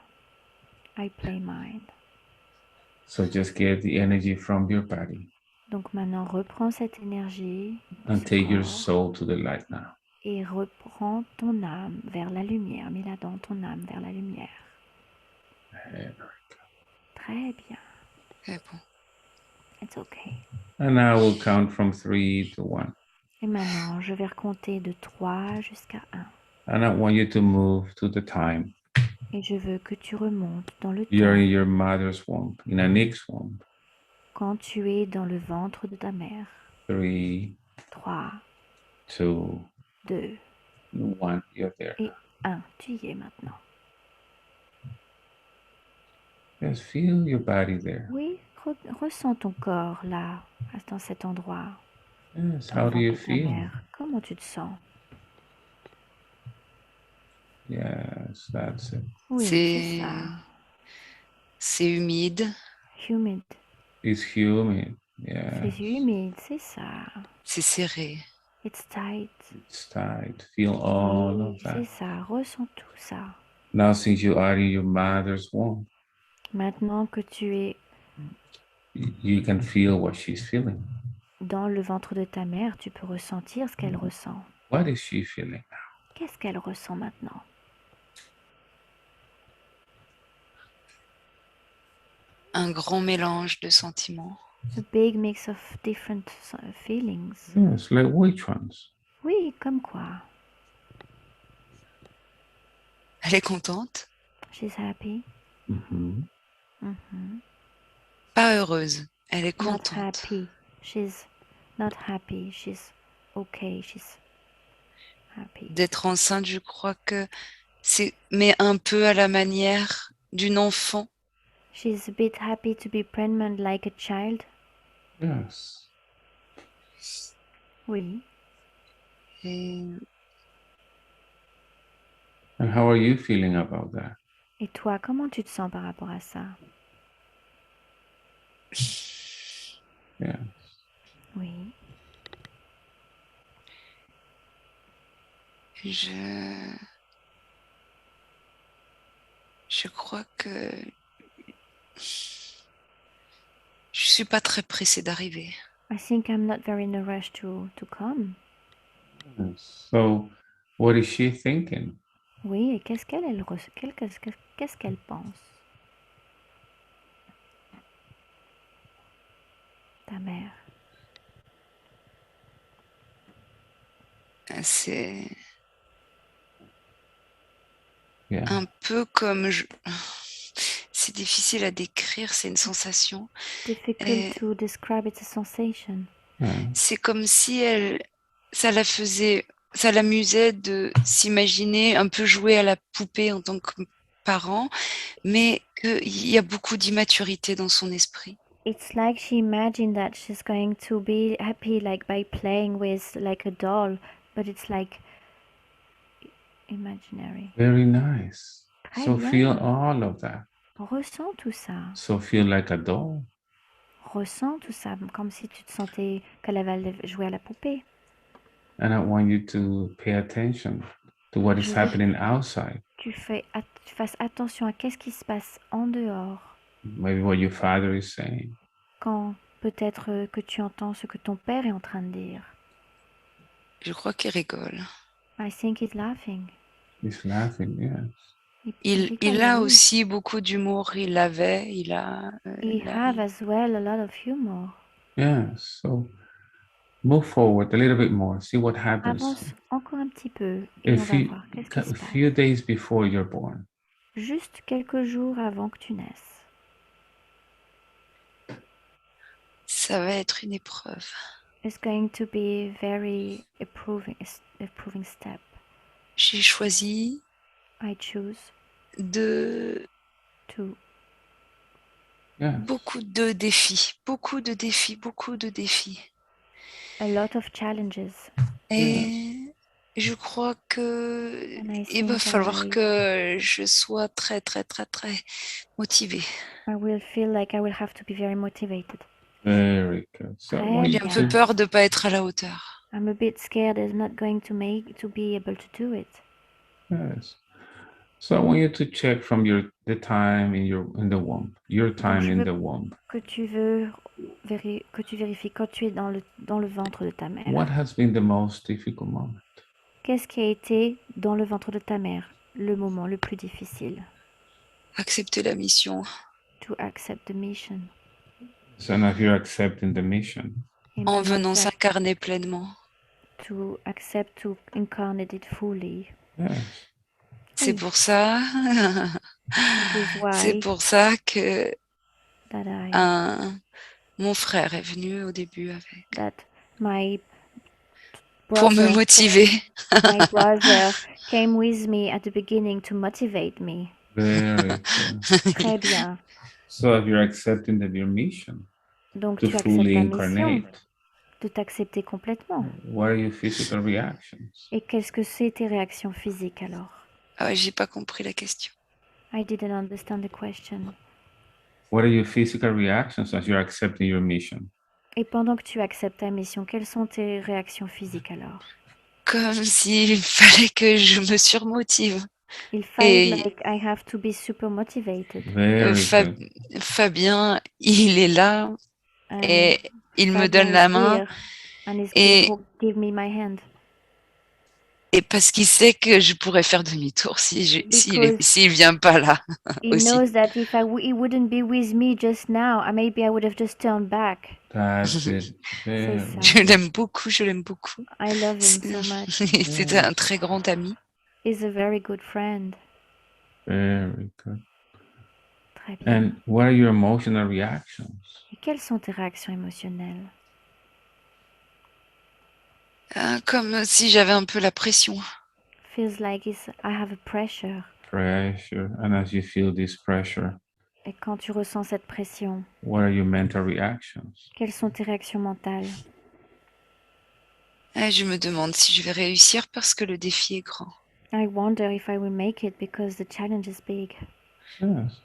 I play mine. So just get the energy from your body Donc maintenant, reprends cette énergie de and ce take your corps soul to the light now. et reprends ton âme vers la lumière. Mets-la dans ton âme vers la lumière. Very good. Très bien. C'est bon. It's okay. And I will count from 3 to 1. Et maintenant, je vais recompter de 3 jusqu'à 1. And I want you to move to the time. Et je veux que tu remontes dans le You're temps in your mother's womb, in an X womb. quand tu es dans le ventre de ta mère. 3, 3, 2, 2 1. You're there. et 1. Tu y es maintenant. Just feel your body there. Oui, ressens ton corps là, dans cet endroit, Yes. dans le How do ventre you de ta feel? mère. Comment tu te sens? Yes, that's it. Oui, c'est ça. C'est humide. Humid. It's humid. C'est Yes. humide, c'est ça. C'est serré. It's tight. It's tight. Feel all Oui, of that. c'est ça. Ressens tout ça. Now, since you are in your mother's womb, Maintenant que tu es you can feel what she's feeling. dans le ventre de ta mère, tu peux ressentir ce qu'elle ressent. What is she feeling now? Qu'est-ce qu'elle ressent maintenant? Un grand mélange de sentiments. A big mix of different feelings. Yes, like which ones? Oui, comme quoi? Elle est contente. She's happy. Mm-hmm. Mhm. Pas heureuse. Elle est Not contente. happy. She's not happy. She's okay. She's happy. D'être enceinte, je crois que c'est, mais un peu à la manière d'une enfant. She's a bit happy to be pregnant like a child. Yes. Oui. Et And how are you feeling about that? Et toi, comment tu te sens par rapport à ça? Yeah. Oui. je crois que je suis pas très pressée d'arriver. I think I'm not very in a rush to come. Yes. So, what is she thinking? Oui, et qu'est-ce qu'elle pense? Ta mère. C'est Yeah. un peu comme c'est difficile à décrire, c'est une sensation. Difficult to describe, it's a sensation. Yeah. C'est comme si ça ça l'amusait de s'imaginer un peu jouer à la poupée en tant que parent, mais qu'il y a beaucoup d'immaturité dans son esprit. It's like she imagined that she's going to be happy like by playing with like a doll, but it's like imaginary. Very nice. Très So feel bien. all of that. Ressens tout ça. So feel like a doll. Ressens tout ça, comme si tu te sentais qu'elle avait joué à la poupée. And I want you to pay attention to what is Je veux happening outside. que tu fasses attention à qu'est-ce qui se passe en dehors. Maybe what your father is saying. Quand peut-être que tu entends ce que ton père est en train de dire. Je crois qu'il rigole. I think he's laughing. He's laughing, yes. Il Il rigole, a oui. aussi beaucoup d'humour. Il a. He have as well a lot of humor. Yes. So move forward a little bit more. See what happens. Avance encore un petit peu et on va voir qu'est-ce qui se A few passe. days before you're born. Juste quelques jours avant que tu naisses. Ça va être une épreuve. It's going to be very approving step. J'ai choisi I choose to Yes. beaucoup de défis. A lot of challenges. Et je crois que And I il va think falloir que je sois très motivée. I will feel like I will have to be very motivated. Very good. So Très J'ai un peu bien. peur de ne pas être à la hauteur. I'm a bit scared I'm not going to be able to do it. yes. So I want you to check from the time in the womb. Your time in the womb. Que tu vérifies quand tu es dans le ventre de ta mère. What has been the most difficult moment? Qu'est-ce qui a été dans le ventre de ta mère le moment le plus difficile? Accepter la mission. To accept the mission. So now you're accepting the mission. En venant s'incarner pleinement. To accept, to incarnate it fully. Yes. C'est pour ça. C'est pour ça que mon frère est venu au début avec. Pour me motiver. My brother came with me at the beginning to motivate me. Very good. Très bien. So if you're accepting your mission, donc to tu fully acceptes ta mission, incarnate, de t'accepter complètement. what are your physical reactions? Et qu'est-ce que c'est tes réactions physiques alors? Ah ouais, j'ai pas compris la question. I didn't understand the question. What are your physical reactions as you're accepting your mission? Et pendant que tu acceptes ta mission, quelles sont tes réactions physiques alors? Comme s'il fallait que je me surmotive. Il fallait like I have to be super motivated. Fabien, il est là et il me donne la main et parce qu'il sait que je pourrais faire demi-tour s'il vient pas là. He knows that if he wouldn't be with me just now, maybe I would have just turned back. That's it. Je l'aime beaucoup. I love him so much. C'était un très grand ami. He's a very good friend. Very good. Très bien. And what are your emotional reactions? Et quelles sont tes réactions émotionnelles? Comme si j'avais un peu la pression. Feels like I have a pressure. Pressure. And as you feel this pressure, et quand tu ressens cette pression, what are your mental reactions? Quelles sont tes réactions mentales? Je me demande si je vais réussir parce que le défi est grand. I wonder if I will make it because the challenge is big. Yes.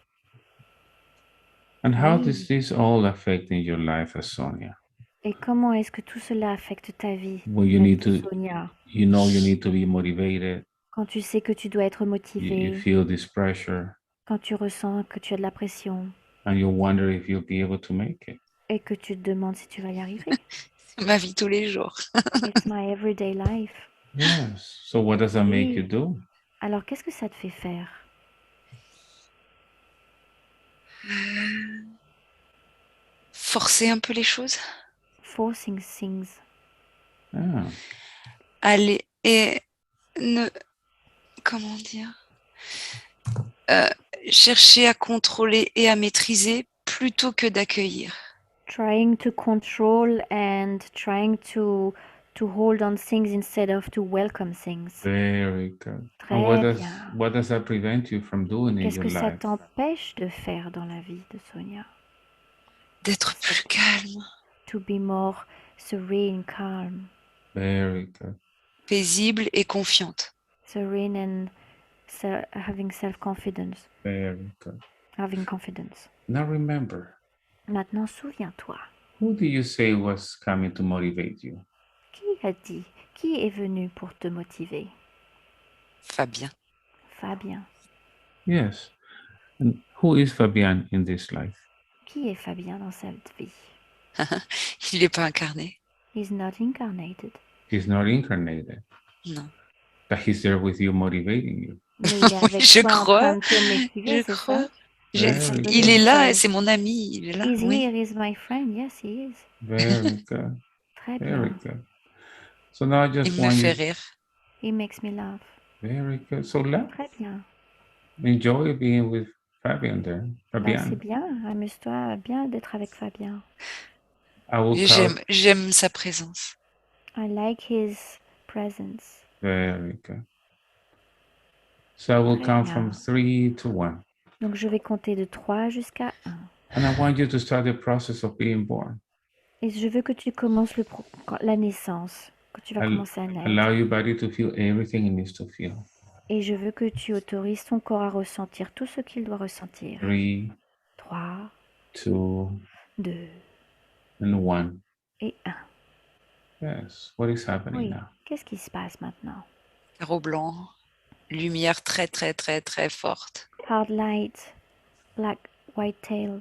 And how does this all affect in your life as Sonia? Et comment est-ce que tout cela affecte ta vie, Well, you need Sonia? You know you need to be motivated. Quand tu sais que tu dois être motivé. You feel this pressure. Quand tu ressens que tu as de la pression. And you wonder if you'll be able to make it. Et que tu te demandes si tu vas y arriver. C'est ma vie tous les jours. It's my everyday life. Yes. So what does that make you do? Alors qu'est-ce que ça te fait faire? Forcer un peu les choses. Forcing things. Ah. Aller et comment dire? Chercher à contrôler et à maîtriser plutôt que d'accueillir. Trying to control and trying to To hold on things instead of to welcome things. Very good. And Très bien. what does that prevent you from doing in Qu'est-ce your que ça life? t'empêche de faire dans la vie de Sonia? D'être plus calme, To be more serene, calm. Very good. paisible et confiante. Serene and having self-confidence. Very good. Having confidence. Now remember, Maintenant, souviens-toi. who do you say was coming to motivate you? Qui a dit? Qui est venu pour te motiver? Fabien. Fabien. Yes. And who is Fabian in this life? Qui est Fabien dans cette vie? Il n'est pas incarné. He's not incarnated. He's not incarnated, Non. but he's there with you, motivating you. Mais il est avec Je toi en crois, train de te motiver, je c'est crois. ça? Very Il est good. là, c'est mon ami, il est là. Is Oui. here, is my friend. Yes, he is. Very good. Très Very bien. good. So now I just Il me want fait you. rire. He makes me laugh. Very good. So let Très bien. enjoy being with Fabian there. Ben, c'est Fabian. bien. Amuse-toi bien d'être avec Fabien. I will Et count. j'aime sa présence. I like his presence. Very good. So I will Très count bien. from 3 to 1. Donc, je vais compter de 3 jusqu'à 1. And I want you to start the process of being born. Et je veux que tu commences la naissance, que tu vas commencer à naître. Allow your body to feel everything it needs to feel. Et je veux que tu autorises ton corps à ressentir tout ce qu'il doit ressentir. 3, 3, 2, 2 and 1. et 1. Yes. What is happening Oui. now? Qu'est-ce qui se passe maintenant? Carreau blanc, lumière très très très très forte. Hard light, black, white tail.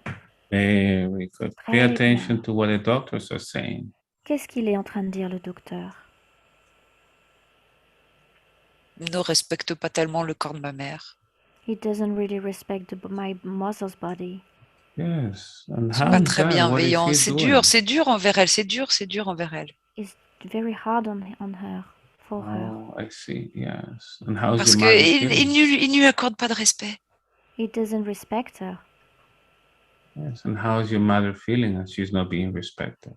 Very good. Pay Très attention bien. to what the doctors are saying. Qu'est-ce qu'il est en train de dire, le docteur? Ne respecte pas tellement le corps de ma mère. He doesn't really respect my mother's body. Yes. And C'est how pas is très that? What is bienveillant. he C'est doing? dur envers elle. C'est dur envers elle. It's very hard on her, for her. Oh, I see. Yes. And how's Parce your que mother il feeling? ne lui accorde pas de respect. He doesn't respect her. Yes. And how's your mother feeling as she's not being respected?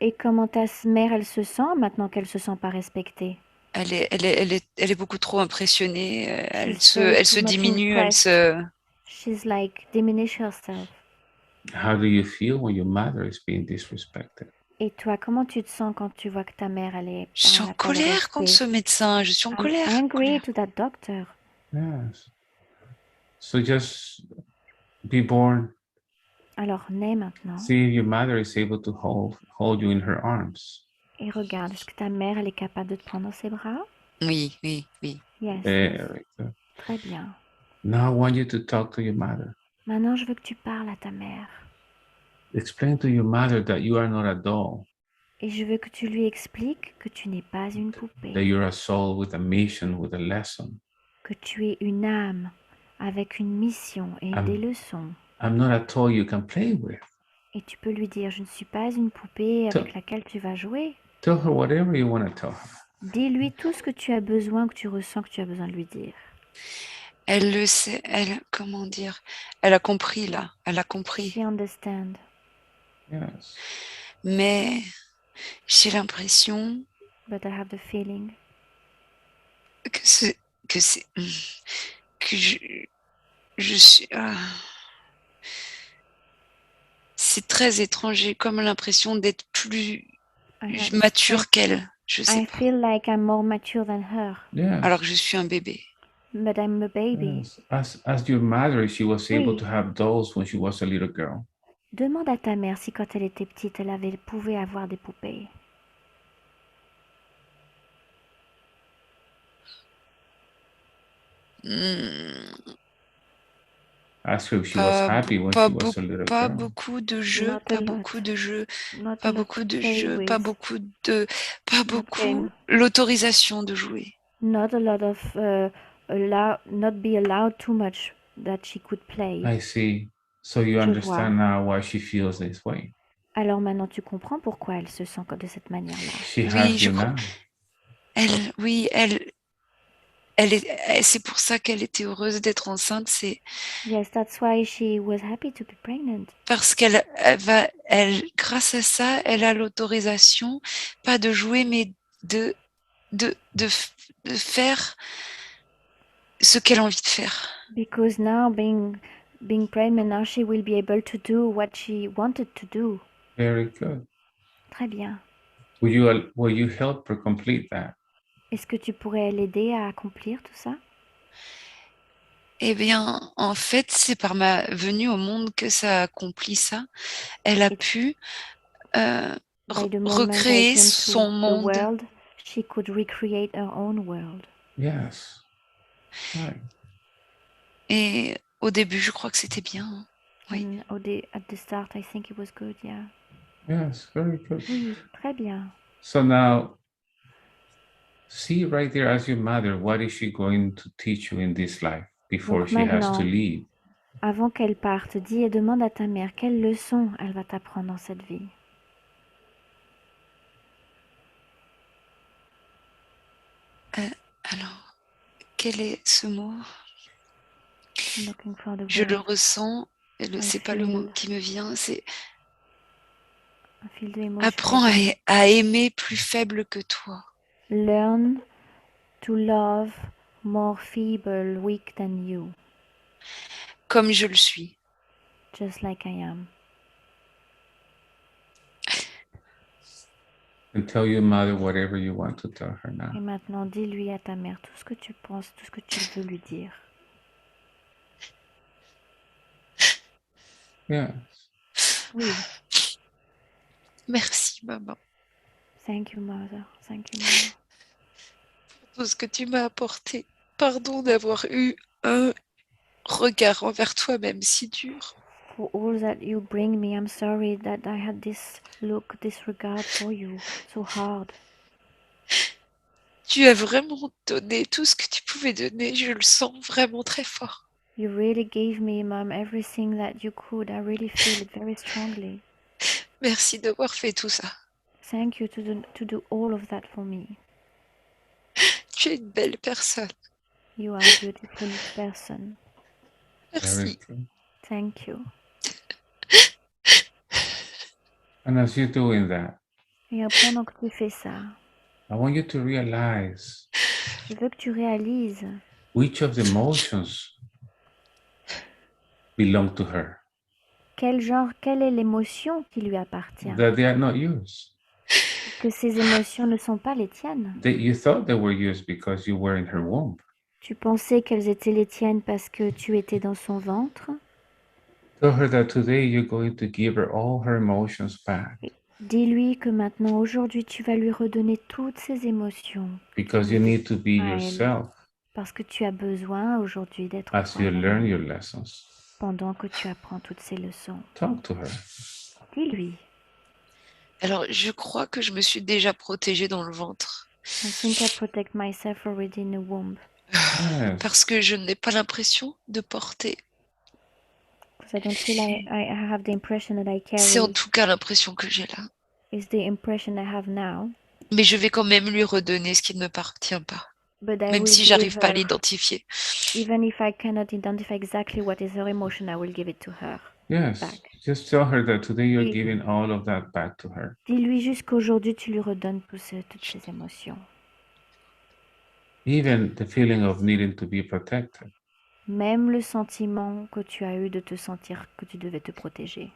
Et comment ta mère, elle se sent maintenant qu'elle se sent pas respectée? Elle est beaucoup trop impressionnée. Elle She's se too much diminue. impressed. She's like diminish herself. How do you feel when your mother is being disrespected? Et toi, comment tu te sens quand tu vois que ta mère, Je suis en a pas de colère contre ce respect? médecin. Je suis en I'm colère. angry to that doctor. Yes. So just be born. Alors, nais maintenant. See if your mother is able to hold you in her arms. Et regarde, est-ce que ta mère, elle est capable de te prendre dans ses bras? Oui. Yes. Very good. Très bien. Now I want you to talk to your mother. Maintenant, je veux que tu parles à ta mère. Explain to your mother that you are not a doll. Et je veux que tu lui expliques que tu n'es pas une That poupée. you're a soul with a mission, with a lesson. Que tu es une âme avec une mission et des leçons. I'm not a toy you can play with. Et tu peux lui dire, je ne suis pas une poupée avec laquelle tu vas jouer. Tell her whatever you want to tell her. Dis-lui tout ce que tu as besoin, que tu ressens que tu as besoin de lui dire. Elle le sait. Comment dire? Elle a compris là. Elle a compris. She understands. Yes. Mais j'ai l'impression But I have the feeling que je suis. C'est très étrange. J'ai comme l'impression d'être plus mature qu'elle. Je sais I pas. feel like I'm more mature than her. Yes. Alors que je suis un bébé. But I'm a baby. Yes. As your mother, she was able Oui. to have dolls when she was a little girl. Demande à ta mère si quand elle était petite, elle pouvait avoir des poupées. Ask her if she was happy when she was a little Pas girl. beaucoup de jeux, Not a lot. pas beaucoup l'autorisation de jouer. Not a lot of not be allowed too much that she could play. I see. So you understand now why she feels this way. Alors maintenant tu comprends pourquoi elle se sent de cette manière-là. She has you now. C'est pour ça qu'elle était heureuse d'être enceinte. Yes, that's why she was happy to be pregnant. Parce grâce à ça, elle a l'autorisation, pas de jouer, mais de faire ce qu'elle a envie de faire. Because now, being pregnant, now she will be able to do what she wanted to do. Very good. Très bien. Will you help her complete that? Est-ce que tu pourrais l'aider à accomplir tout ça? Eh bien, en fait, c'est par ma venue au monde que ça a accompli ça. Elle a Et pu by the moment I recréer came son to the monde. world, she could recreate her own world. Yes. Right. Et au début, je crois que c'était bien. Oui. And at the start, I think it was good, yeah. Yes, very good. Oui, très bien. So now, see right there as your mother, what is she going to teach you in this life before Donc she has to maintenant, leave? avant qu'elle parte, dis et demande à ta mère quelle leçon elle va t'apprendre dans cette vie. Alors, quel est ce mot? I'm looking for the Je le word. ressens, et c'est pas le mot qui me vient, c'est I feel the emotion apprends again. à aimer plus faible que toi. Learn to love more feeble, weak than you, Comme je le suis. just like I am. And tell your mother whatever you want to tell her now. Et maintenant, dis-lui à ta mère tout ce que tu penses, tout ce que tu veux lui dire. Yes. Oui. Merci, maman. Thank you, mother. Thank you, mama. Pour tout ce que tu m'as apporté. Pardon d'avoir eu un regard envers toi-même si dur. For all that you bring me, I'm sorry that I had this look, this regard for you, so hard. Tu as vraiment donné tout ce que tu pouvais donner. Je le sens vraiment très fort. You really gave me, Mom, everything that you could. I really feel it very strongly. Merci d'avoir fait tout ça. Thank you to do all of that for me. Tu es une belle personne. You are a beautiful person. Very Merci. good. Thank you. And as you're doing that, Et pendant que tu fais ça, I want you to realize je veux que tu réalises which of the emotions belong to her, quelle est l'émotion qui lui appartient. that they are not yours. Que ces émotions ne sont pas les tiennes. That you thought they were yours because you were in her womb. Tu pensais qu'elles étaient les tiennes parce que tu étais dans son ventre. Tell her that today you're going to give her all her emotions back. Dis-lui que maintenant, aujourd'hui, tu vas lui redonner toutes ses émotions. Because you need to be à elle. yourself Parce que tu as besoin aujourd'hui d'être as you learn toi-même your lessons. pendant que tu apprends toutes ces leçons. Talk to her. Dis-lui. Alors, je crois que je me suis déjà protégée dans le ventre. I think I protect myself already in the womb. Yes. Parce que je n'ai pas l'impression de porter. Because I don't feel I have the impression that I C'est en carry. tout cas l'impression que j'ai là. Is the impression I have now. Mais je vais quand même lui redonner ce qui ne m'appartient pas. But I Même will si give j'arrive pas à her, l'identifier. even if I cannot identify exactly what is her emotion, I will give it to her. Yes. Back. Just tell her that today you're Oui. giving all of that back to her. Dis-lui juste qu'aujourd'hui tu lui redonnes toutes ces émotions. Even the feeling of needing to be protected. Même le sentiment que tu as eu de te sentir que tu devais te protéger.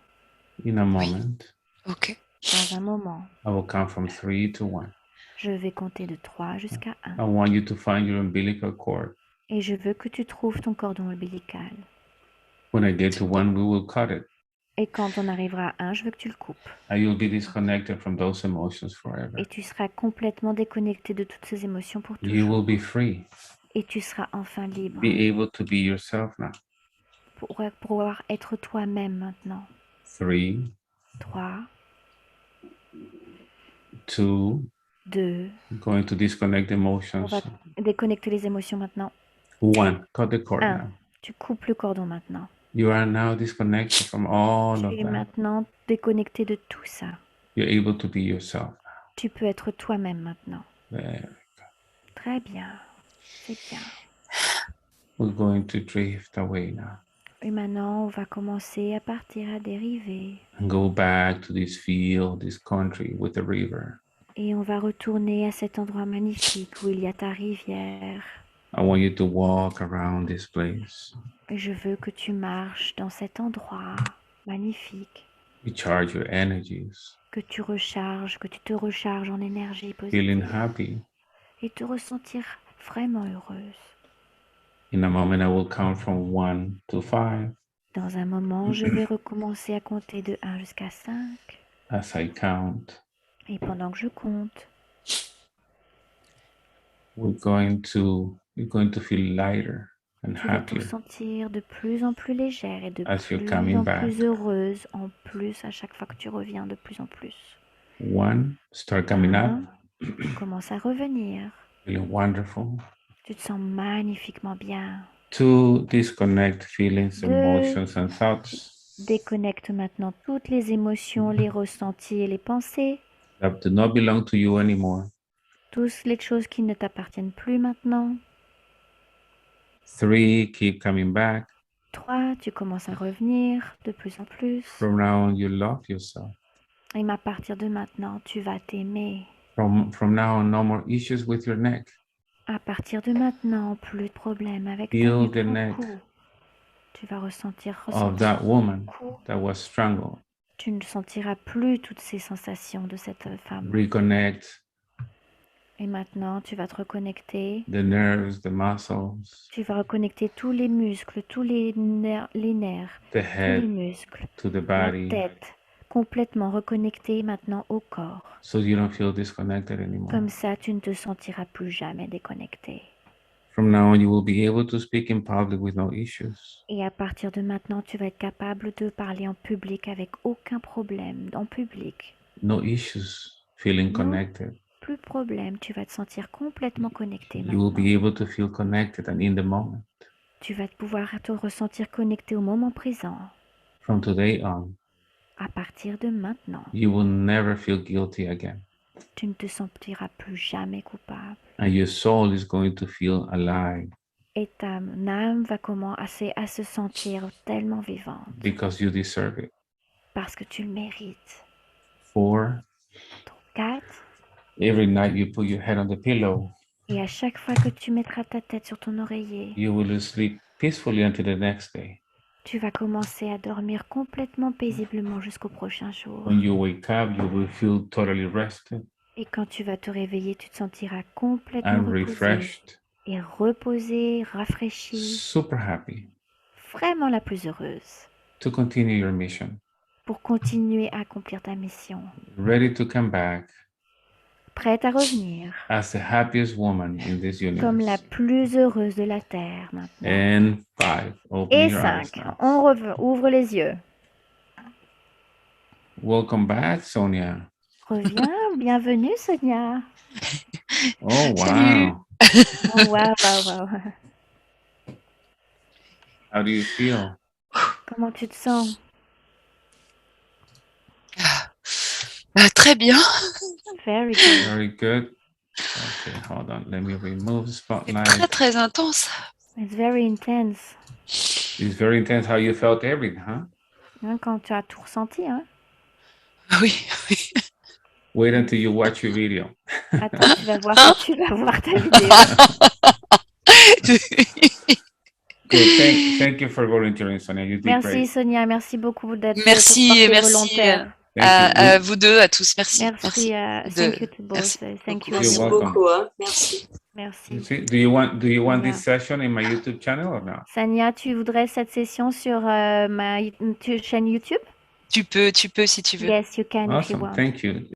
In a moment. Ok. Dans un moment. I will count from 3 to 1. Je vais compter de 3 jusqu'à 1. I want you to find your umbilical cord. Et je veux que tu trouves ton cordon ombilical. When I get to 1, we will cut it. Et quand on arrivera à 1, je veux que tu le coupes. And you'll be disconnected from those emotions forever. Et tu seras complètement déconnecté de toutes ces émotions pour You toujours. will be free. Et tu seras enfin libre. Be able to be yourself now. Pour pouvoir être toi-même maintenant. 3, 3, 2, 2. going to disconnect On emotions. va déconnecter les émotions maintenant. 1, cut the cord 1. now. Tu coupes le cordon maintenant. You are now disconnected from all Tu of es that. maintenant déconnecté de tout ça. You're able to be yourself. Tu peux être toi-même maintenant. There. Très bien. C'est bien. We're going to drift away now. Et maintenant, on va commencer à partir à dériver. And go back to this field, this country with the river. Et on va retourner à cet endroit magnifique où il y a ta rivière. I want you to walk around this place. Et je veux que tu marches dans cet endroit magnifique. Recharge your energies. Que tu te recharges en énergie Feeling positive. happy. Et te ressentir vraiment heureuse. In a moment, I will count from 1 to 5. Dans un moment, je vais recommencer à compter de 1 jusqu'à 5. As I count, Et pendant que je compte, you're going to feel lighter and tu vas te happier sentir de plus en plus légère et de as you're plus coming en back. plus heureuse, en plus à chaque fois que tu reviens de plus en plus. 1, start coming up, Tu commences à revenir. feeling wonderful. Tu te sens magnifiquement bien. 2, disconnect feelings, 2, emotions, and thoughts déconnecte maintenant toutes les émotions, les ressentis et les pensées. that do not belong to you anymore. Toutes les choses qui ne t'appartiennent plus maintenant. 3, keep coming back. 3, tu commences à revenir de plus en plus. From now on, you love yourself. Et à partir de maintenant, tu vas t'aimer. From now on, no more issues with your neck. À partir de maintenant, plus de problème avec Feel the ton neck cou. Tu vas ressentir of that woman ton cou. that was strangled. Tu ne sentiras plus toutes ces sensations de cette femme. Reconnect Et maintenant, tu vas te reconnecter. the nerves, the muscles, Tu vas reconnecter tous les muscles, tous les nerfs, the tous les head muscles, to the la body, tête, complètement reconnecté maintenant au corps. so you don't feel disconnected anymore. Comme ça, tu ne te sentiras plus jamais déconnecté. From now on, you will be able to speak in public with no issues. Et à partir de maintenant, tu vas être capable de parler en public avec aucun problème, en public. No issues feeling Non. connected. Plus de problème, tu vas te sentir complètement connecté You will be maintenant. able to feel connected and in the moment. Tu vas pouvoir te ressentir connecté au moment présent. From today on, À partir de maintenant, you will never feel guilty again. tu ne te sentiras plus jamais coupable. And your soul is going to feel alive Et ta âme va commencer à se sentir tellement vivante because you deserve it. parce que tu le mérites. 4, 4. every night you put your head on the pillow, Et à chaque fois que tu mettras ta tête sur ton oreiller, you will sleep peacefully until the next day. tu vas commencer à dormir complètement paisiblement jusqu'au prochain jour. When you wake up, you will feel totally rested Et quand tu vas te réveiller, tu te sentiras complètement and reposé refreshed, et reposé, rafraîchi, super happy vraiment la plus heureuse to continue your mission, pour continuer à accomplir ta mission. ready to come back Prête à revenir as the happiest woman in this comme la universe. plus heureuse de la Terre maintenant. And 5, open Et your eyes 5, now. on ouvre les yeux. Welcome back, Sonia. Reviens, bienvenue Sonia. Oh, Salut. wow. Oh, wow, wow, wow. How do you feel? Comment tu te sens? Très bien. Very good. Very good. Okay, hold on. Let me remove the C'est spotlight. très très intense. It's very intense. It's very intense how you felt everything, huh? Hein, quand tu as tout ressenti, hein? Oui, oui. Wait until you watch your video. Attends, tu vas voir quand tu vas voir ta vidéo. Good. Thank you for volunteering, Sonia. You did Merci great. Sonia, merci beaucoup d'être Merci portée et merci volontaire. à vous deux, à tous. Merci. Merci. Thank you to both. Merci Thank you. You're Merci welcome. beaucoup. Hein. Merci. Merci. You see, do you want Yeah. this session in my YouTube channel or not? Sania, tu voudrais cette session sur ma chaîne YouTube? Tu peux si tu veux. Yes, you can if you Awesome. want. Thank you.